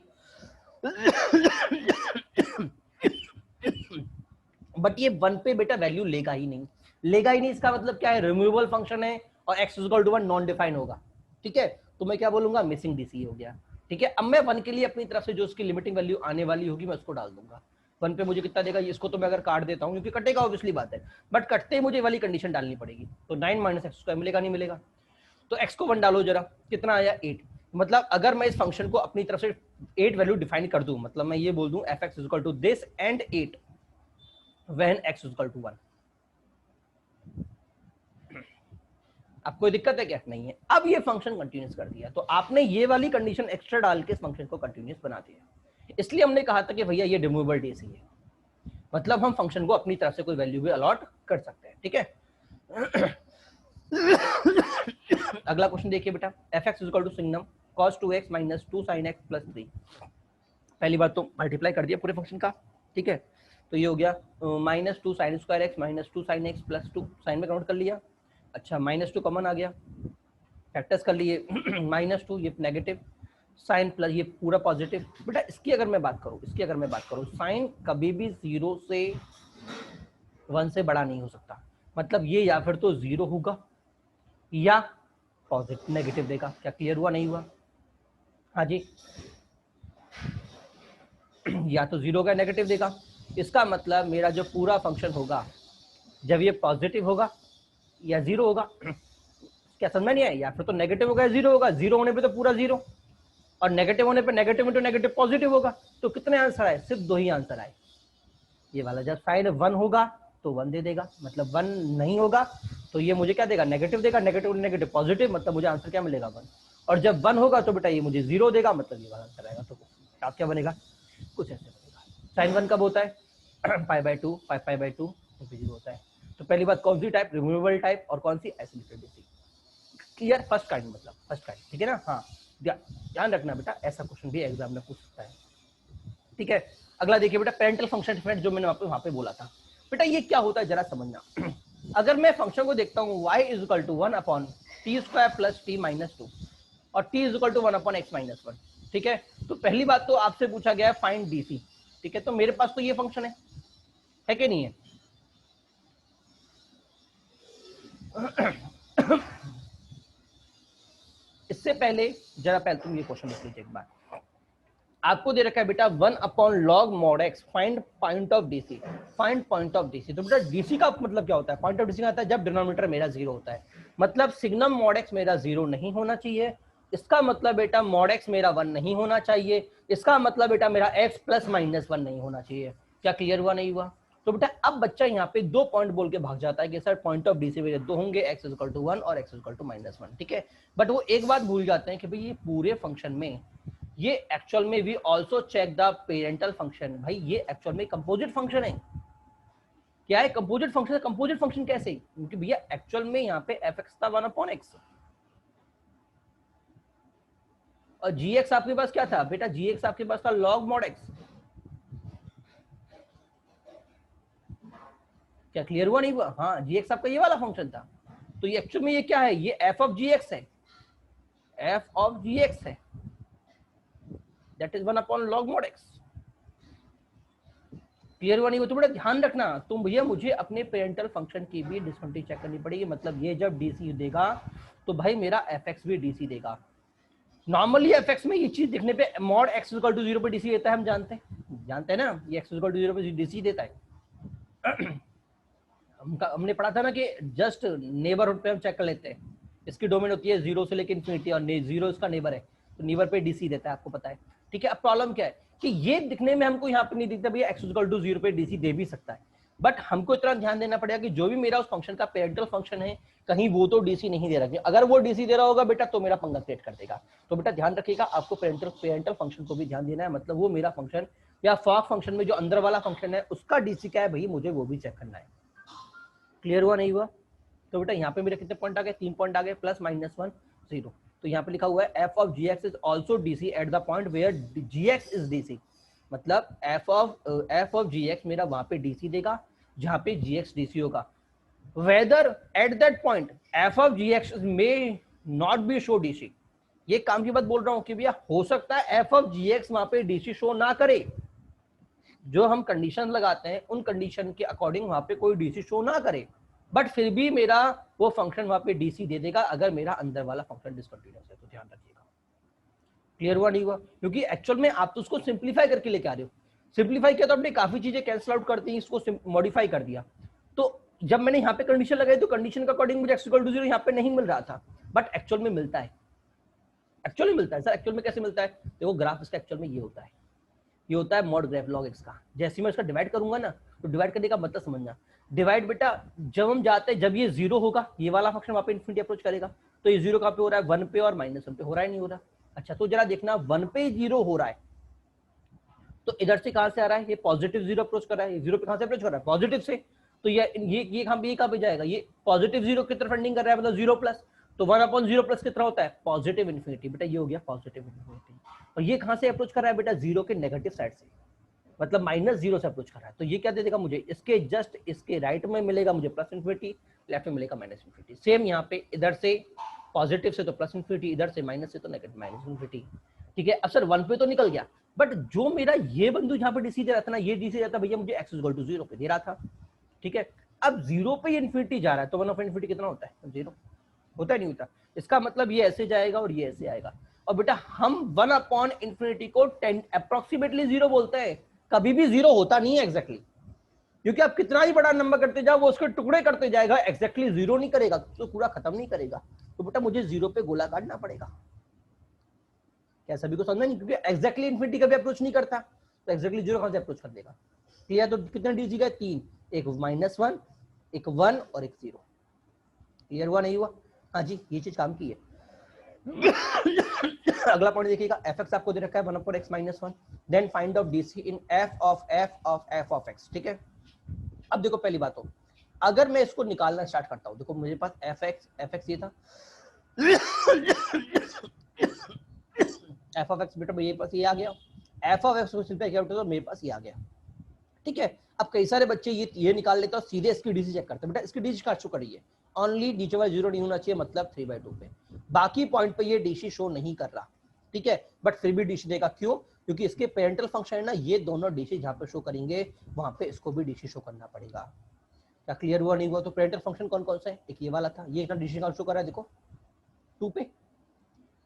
S1: बट ये 1 पे बेटा वैल्यू लेगा ही नहीं, लेगा ही नहीं, इसका मतलब क्या है, रिमूवेबल फंक्शन है और x equal to 1 non define होगा, ठीक है। तो मैं क्या बोलूंगा, मिसिंग डीसी हो गया, ठीक है। अब मैं 1 के लिए अपनी तरफ से जो उसकी लिमिटिंग वैल्यू आने वाली होगी मैं उसको डाल दूंगा। 1 पे मुझे कितना देगा, इसको तो मैं अगर काट देता हूँ क्योंकि कटेगा ऑब्वियसली बात है, बट कटते ही मुझे वाली कंडीशन डालनी पड़ेगी, तो 9 माइनस एक्स स्क्वायर मिलेगा नहीं मिलेगा, तो x को 1 डालो जरा, कितना आया 8। मतलब अगर मैं इस फंक्शन को अपनी तरफ से 8 वैल्यू डिफाइन कर दूं, मतलब मैं ये बोल दूं f x equal to this and 8 when x equal to 1, अब कोई दिक्कत है क्या, नहीं है। अब ये फंक्शन कंटिन्यूस कर दिया, तो आपने ये वाली कंडीशन एक्स्ट्रा डाल के इस फंक्शन को कंटिन्यूस बना दिया, इसलिए हमने कहा था कि भैया ये रिमूवेबल डीसी है, मतलब हम फंक्शन को अपनी तरफ से कोई वैल्यू भी अलॉट कर सकते हैं, ठीक है। अगला क्वेश्चन देखिए बेटा, f x equal to signum cos 2x minus 2 sine x plus 3, पहली बात तो मल्टीप्लाई कर दिया पूरे फंक्शन का, ठीक है। तो ये हो गया minus 2 sine square x minus 2 sine x plus 2, sine में काउंट कर लिया, अच्छा माइनस 2 कॉमन आ गया, फैक्टर्स कर लिए, -2 ये नेगेटिव, साइन प्लस ये पूरा पॉजिटिव। बेटा इसकी अगर मैं बात करूं, साइन कभी भी 0 से 1 से बड़ा नहीं हो सकता, मतलब ये या फिर तो 0 होगा या पॉजिटिव नेगेटिव देगा, क्या क्लियर हुआ नहीं हुआ, हाँ जी। या तो 0 का नेगेटिव देगा, इसका मतलब मेरा जो पूरा फंक्शन होगा जब ये पॉजिटिव होगा या 0 होगा, क्या समझ नहीं आया, या फिर तो नेगेटिव होगा या 0 होगा, 0 होने पे तो पूरा 0 और नेगेटिव होने पे नेगेटिव इंटू नेगेटिव पॉजिटिव होगा। तो कितने आंसर आए, सिर्फ 2 ही आंसर आए, ये वाला। जब साइन 1 होगा तो 1 दे देगा, मतलब 1 नहीं होगा तो ये मुझे क्या देगा, नेगेटिव देगा, नेगेटिव नेगेटिव पॉजिटिव, मतलब मुझे आंसर क्या मिलेगा 1, और जब 1 होगा तो बेटा ये मुझे 0 देगा, मतलब ये वाला आंसर आएगा। तो आप क्या बनेगा, कुछ ऐसे बनेगा। साइन 1 कब होता है, π/2 5π/2 0 होता है। तो पहली बात कौन सी टाइप, रिमूवेबल टाइप, और कौन सी isolated DC, clear, first kind, मतलब फर्स्ट काइंड, ठीक है ना। हाँ ध्यान रखना बेटा, ऐसा क्वेश्चन भी एग्जाम में पूछ सकता है, ठीक है। अगला देखिए बेटा, पेरेंटल फंक्शन डिफरेंट, जो मैंने आपको वहां पे बोला था बेटा, ये क्या होता है जरा समझना। अगर मैं फंक्शन को देखता हूँ y is equal to 1 upon t square plus t minus 2 और t is equal to 1 upon x minus 1, ठीक है। तो पहली बात तो आपसे पूछा गया है फाइंड डीसी, ठीक है। तो मेरे पास तो ये फंक्शन है कि नहीं है। इससे पहले जरा पहले तुम ये क्वेश्चन देख लीजिए एक बार, आपको दे रखा है बेटा 1 upon log mod x find point of DC, find point of DC. तो बेटा डीसी का मतलब क्या होता है, पॉइंट ऑफ डीसी आता है जब डिनोमिनेटर मेरा 0 होता है, मतलब सिग्नम मॉड एक्स मेरा 0 नहीं होना चाहिए, इसका मतलब बेटा मॉड एक्स मेरा 1 नहीं होना चाहिए, इसका मतलब बेटा मेरा एक्स प्लस माइनस 1 नहीं होना चाहिए। क्या क्लियर हुआ नहीं हुआ। तो बेटा अब बच्चा यहाँ पे 2 पॉइंट बोल के भाग जाता है कि सर पॉइंट ऑफ डीसी मेरे 2 होंगे, एक्स इक्वल टू 1 और एक्स इक्वल टू -1, ठीक है। बट वो एक बात भूल जाते हैं कि भाई ये पूरे फंक्शन में ये एक्चुअल में we also check the parental function, भाई ये एक्चुअल में कंपोजिट फंक्शन है। क्या है, कंपोजिट फंक्शन है। कंपोजिट फंक्शन कैसे, क्योंकि भैया एक्चुअल में यहाँ पे एफ एक्स था 1 अपॉन एक्स और जी एक्स आपके पास क्या था बेटा, जी एक्स आपके पास था लॉग मॉड एक्स। क्या क्लियर हुआ नहीं हुआ, हाँ जी एक्स आपका ये वाला फंक्शन था। तो ये एक्चुअल में ये क्या है, ये एफ ऑफ जी एक्स है, एफ ऑफ जी एक्स है, that is 1 upon log mod x. Clear हुआ नहीं हुआ। तो बड़ा ध्यान रखना तुम भैया, मुझे अपने पेरेंटल फंक्शन की भी डिसकंटिन्यूटी चेक करनी पड़ेगी, मतलब ये जब डीसी देगा तो भाई मेरा एफ एक्स भी डीसी देगा। नॉर्मली एफ एक्स में ये चीज देखने पे मॉड एक्स इक्वल टू 0 पे डीसी देता है, हम जानते हैं ना, ये एक्स इक्वल टू 0 पे डीसी देता है। हमने पढ़ा था ना कि जस्ट नेबरहुड पे हम चेक कर लेते हैं, इसकी डोमेन होती है 0 से लेकर इन्फिनिटी और 0 इसका नेबर है, तो नेबर पे डीसी देता है, आपको पता है, ठीक है। अब प्रॉब्लम क्या है कि ये दिखने में हमको यहाँ पे नहीं दिखता भैया एक्स इक्वल टू 0 पे डीसी दे भी सकता है, बट हमको इतना ध्यान देना पड़ेगा कि जो भी मेरा उस फंक्शन का पेरेंटल फंक्शन है कहीं वो तो डीसी नहीं दे रहा, अगर वो डीसी दे रहा होगा बेटा तो मेरा पंगा क्रिएट कर देगा। तो बेटा ध्यान रखिएगा, आपको पेरेंटल फंक्शन को भी ध्यान देना है, मतलब वो मेरा फंक्शन या फॉक फंक्शन में जो अंदर वाला फंक्शन है उसका डीसी क्या है भाई, मुझे वो भी चेक करना है। क्लियर हुआ नहीं हुआ? तो बेटा यहाँ पे मेरे कितने पॉइंट आ गए, 3 पॉइंट आ गए, प्लस माइनस 1 0। तो यहाँ पे लिखा हुआ है f of g x is also DC at the point where g x is DC. मतलब एफ ऑफ जी एक्स मेरा वहां पे डीसी देगा जहां पे जी एक्स डीसी होगा। Whether at that point f of g x may not be show DC. ये काम की बात बोल रहा हूं कि भैया हो सकता है एफ ऑफ जी एक्स वहां पे डीसी शो ना करे। जो हम कंडीशन लगाते हैं उन कंडीशन के अकॉर्डिंग वहां पे कोई डीसी शो ना करे, बट फिर भी मेरा वो फंक्शन वहां पे डीसी दे देगा अगर मेरा अंदर वाला फंक्शन डिसकंटिन्यूअस है। तो ध्यान रखिएगा। क्लियर हुआ नहीं हुआ? क्योंकि एक्चुअल में आप तो उसको सिंप्लीफाई करके लेके आ रहे हो। सिंप्लीफाई किया तो आपने काफी चीजें कैंसिल आउट कर दी, इसको मॉडिफाई कर दिया। तो जब मैंने यहाँ पे कंडीशन लगाई तो कंडीशन के अकॉर्डिंग मुझे x = 0 यहाँ पे नहीं मिल रहा था, बट एक्चुअल में मिलता है। एक्चुअल में मिलता है सर। एक्चुअल में कैसे मिलता है? देखो ग्राफ इसका एक्चुअल में ये होता है, ये होता है मॉड ग्राफ लॉग एक्स का। जैसे मैं इसका डिवाइड करूंगा ना, तो डिवाइड करने का मतलब समझना। डिवाइड बेटा जब हम जाते हैं, जब ये 0 होगा, ये वाला फंक्शन वहां पे इन्फिनिटी अप्रोच करेगा, तो ये 0 कहां पे हो रहा है, 1 पे और -1 पे हो रहा है, नहीं हो रहा? अच्छा तो जरा देखना 1 पे 0 हो रहा है, तो इधर से कहां से आ रहा है, ये पॉजिटिव 0 अप्रोच कर रहा है। 0 पे कहां से अप्रोच कर रहा है, पॉजिटिव से। तो ये कहां पे जाएगा, ये पॉजिटिव 0 की तरफ एंडिंग कर रहा है, मतलब 0 प्लस। तो 1/0 प्लस कितना होता है, पॉजिटिव इन्फिनिटी। बेटा ये हो गया पॉजिटिव इन्फिनिटी। और ये कहां से अप्रोच कर रहा है बेटा, 0 के नेगेटिव साइड से, मतलब -0 से अप्रोच कर रहा है। तो ये क्या दे देगा मुझे, इसके जस्ट इसके राइट में मिलेगा मुझे प्लस इन्फिनिटी, लेफ्ट में मिलेगा माइनस इन्फिनिटी। सेम यहाँ पे इधर से पॉजिटिव से तो प्लस इन्फिनिटी, इधर से माइनस से तो नेगेटिव माइनस इन्फिनिटी। ठीक है, अब सर 1 पे तो निकल गया, बट जो मेरा ये बिंदु जहां पे डीसी दे रहा था ना, ये डीसी रहता भैया मुझे x = 0 पे दे रहा था। ठीक है, अब 0 पे इन्फिनिटी जा रहा है, तो 1 ऑफ इन्फिनिटी कितना होता है, 0 होता है, नहीं होता? इसका मतलब ये ऐसे जाएगा और ये ऐसे आएगा। और बेटा हम 1/इन्फिनिटी को अप्रोक्सीमेटली 0 बोलते हैं, कभी भी 0 होता नहीं है एग्जैक्टली, क्योंकि आप कितना ही बड़ा नंबर करते जाओ वो उसके टुकड़े करते जाएगा, एग्जैक्टली 0 नहीं करेगा, तो पूरा खत्म नहीं करेगा। तो बेटा मुझे 0 पे गोला काटना पड़ेगा। क्या सभी को समझना नहीं? क्योंकि एग्जैक्टली इन्फिनिटी कभी अप्रोच नहीं करता, तो एग्जैक्टली 0 कहां से अप्रोच कर देगा? क्लियर? तो कितने डीसी गए, 3, एक -1, एक 1 और एक 0। क्लियर हुआ नहीं हुआ? हाँ जी, ये चीज काम की है। अगला पॉइंट देखिएगा, fx आपको दे रखा है 1/x - 1, then find out DC in f of x। ठीक है, अब देखो पहली बात हो, अगर मैं इसको निकालना स्टार्ट करता हूं, देखो मेरे पास fx ये था, f of x बेटा मेरे पास ये आ गया, f of x को सिंपल किया तो मेरे पास ये आ गया। ठीक है, अब कई सारे बच्चे ये निकाल लेते हैं और सीधे इसकी डीसी चेक करते हैं। बेटा इसकी डीसी शो करिए, ओनली नीचे वाला 0 नहीं होना चाहिए, मतलब 3/2 पे, बाकी पॉइंट पे ये डीसी शो नहीं कर रहा। ठीक है, बट फिर भी डीसी देगा, क्यों? क्योंकि इसके पेरेंटल फंक्शन है ना, ये दोनों डीसी जहां पे शो करेंगे वहां पे इसको भी डीसी शो करना पड़ेगा। क्या क्लियर हुआ नहीं हुआ? तो पेरेंटल फंक्शन कौन कौन सा है, एक ये वाला था, ये इतना डीसी शो कर रहा है देखो 2 पे,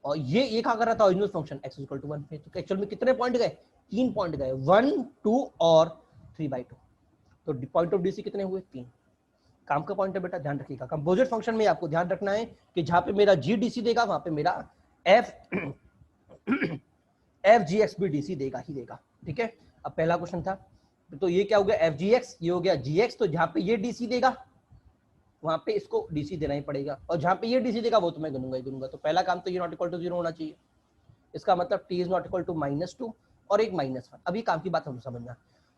S1: और ये कहां कर रहा था, ओरिजिनल फंक्शन x = 1 पे। तो एक्चुअल में कितने पॉइंट गए, 3 पॉइंट गए, 1, 2 और 3/2। तो पॉइंट ऑफ डीसी कितने हुए, 3। काम का पॉइंट है बेटा, ध्यान रखिएगा। कंपोजिट फंक्शन में आपको ध्यान रखना है कि जहां पे मेरा जी डीसी देगा वहां पे मेरा एफ जी एक्स भी डीसी देगा ही देगा। ठीक है, अब पहला क्वेश्चन था, तो ये क्या हो गया, एफ जी एक्स, ये हो गया जी एक्स। तो जहां पे ये डीसी देगा वहां पे इसको डीसी देना ही पड़ेगा, और जहां पे ये डीसी देगा वो तो मैं गिनूंगा ही गिनूंगा। तो पहला काम तो ये नॉट इक्वल टू 0 होना चाहिए, इसका मतलब t is not equal to -2 और एक -1। अब ये काम की बात हम समझना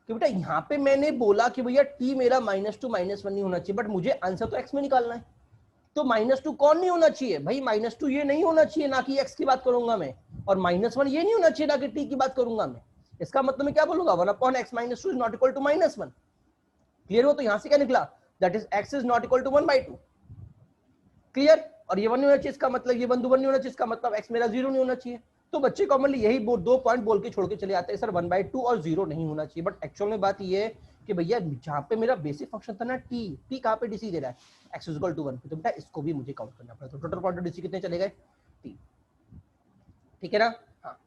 S1: कि बेटा यहाँ पे मैंने बोला कि भैया t मेरा -2 -1 नहीं होना चाहिए, बट मुझे आंसर तो x में निकालना है। तो -2 कौन नहीं होना चाहिए भाई, -2 ये नहीं होना चाहिए, ना कि x की बात करूंगा मैं, और -1 ये नहीं होना चाहिए, ना कि t की बात करूंगा मैं। इसका मतलब मैं क्या बोलूंगा, 1/x - 2 is not equal to -1। Clear हो? तो यहां से क्या निकला, that is x is not equal to 1/2। Clear? और ये 1 नहीं होना चाहिए, इसका मतलब ये बिंदु 1 नहीं होना चाहिए, इसका मतलब x मेरा 0 नहीं होना चाहिए। तो बच्चे कॉमनली यही 2 पॉइंट बोल के छोड़ के चले आते हैं, सर 1/2 और 0 नहीं होना चाहिए। बट एक्चुअल में बात ये है कि भैया जहां पे मेरा बेसिक फंक्शन था ना t कहां पे डीसी दे रहा है, x = 1 पे, तो बेटा इसको भी मुझे काउंट करना पड़ेगा। तो टोटल पॉइंट ऑफ डीसी कितने चले गए, 3। ठीक है ना? हाँ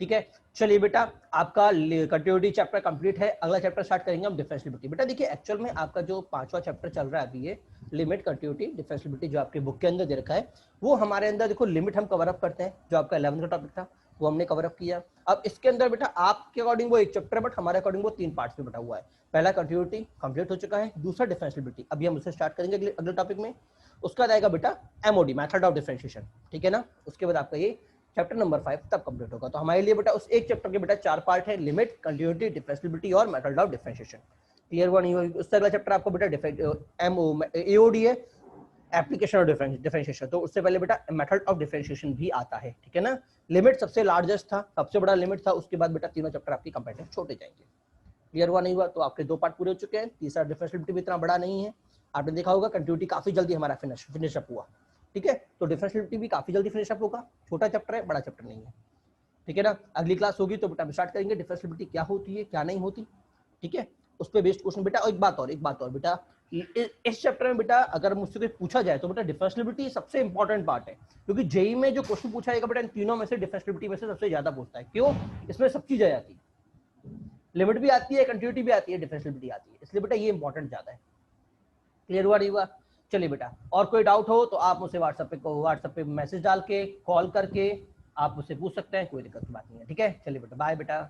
S1: ठीक है, चलिए बेटा आपका कंटिन्यूटी चैप्टर कंप्लीट है। अगला चैप्टर स्टार्ट करेंगे हम डिफरेंशिएबिलिटी। बेटा देखिए एक्चुअल में आपका जो 5वां चैप्टर चल रहा है अभी, ये लिमिट, कंटिन्यूटी, डिफरेंशिएबिलिटी, जो आपके बुक के अंदर दे रखा है, वो हमारे अंदर देखो लिमिट हम कवर अप करते हैं, जो आपका 11th का टॉपिक था वो हमने कवर अप किया। अब इसके अंदर बेटा आपके अकॉर्डिंग वो एक चैप्टर है, बट हमारे अकॉर्डिंग वो 3 पार्ट्स में बटा हुआ है। पहला कंटिन्यूटी कंप्लीट हो चुका है, दूसरा डिफरेंशिएबिलिटी, अभी हम उसे स्टार्ट करेंगे अगले टॉपिक में। उसका आएगा बेटा एमओडी, मेथड ऑफ डिफरेंशिएशन। ठीक है ना? उसके बाद आपका ये चैप्टर नंबर 5 तब कंप्लीट होगा। तो हमारे लिए बेटा उस एक चैप्टर के बेटा 4 पार्ट है, लिमिट, कंटिन्यूटी, डिफरेंशिएबिलिटी और मेथड ऑफ डिफरेंशिएशन। क्लियर हुआ नहीं हुआ? उससे अगला चैप्टर आपको बेटा एओडी है, एप्लीकेशन ऑफ डिफरेंशिएशन। तो उससे पहले बेटा मेथड ऑफ डिफरेंशिएशन भी आता है, ठीक है ना। लिमिट सबसे लार्जेस्ट था, सबसे बड़ा लिमिट था, उसके बाद बेटा तीनों चैप्टर आपकी कंपैरेटिव छोटे जाएंगे। क्लियर हुआ नहीं हुआ? तो आपके 2 पार्ट पूरे हो चुके हैं। तीसरा डिफरेंशिएबिलिटी भी इतना बड़ा नहीं है, आपने देखा होगा कंटिन्यूटी काफी जल्दी हमारा फिनिश अप हुआ, ठीक है। तो डिफरेंशिएबिलिटी भी काफी जल्दी फिनिश अप होगा, छोटा चैप्टर है, बड़ा चैप्टर नहीं है, ठीक है ना। अगली क्लास होगी तो बेटा हम स्टार्ट करेंगे डिफरेंशिएबिलिटी क्या होती है क्या नहीं होती, ठीक है, उस पर बेस्ड क्वेश्चन बेटा। और एक बात और बेटा, इस चैप्टर में बेटा अगर मुझसे कोई पूछा जाए तो बेटा डिफरेंशिएबिलिटी सबसे इंपॉर्टेंट पार्ट है, क्योंकि जेई में जो क्वेश्चन पूछा जाएगा बेटा इन तीनों में से डिफरेंशिएबिलिटी में से सबसे ज्यादा पूछता है। क्यों? इसमें सब चीजें आती है, लिमिट भी आती है, कंटिन्यूटी भी आती है, डिफरेंशिएबिलिटी आती है, इसलिए बेटा ये इंपॉर्टेंट ज्यादा है। क्लियर हुआ नहीं हुआ? चलिए बेटा, और कोई डाउट हो तो आप मुझसे व्हाट्सएप पे मैसेज डाल के, कॉल करके आप मुझसे पूछ सकते हैं, कोई दिक्कत की बात नहीं है, ठीक है। चलिए बेटा, बाय बेटा।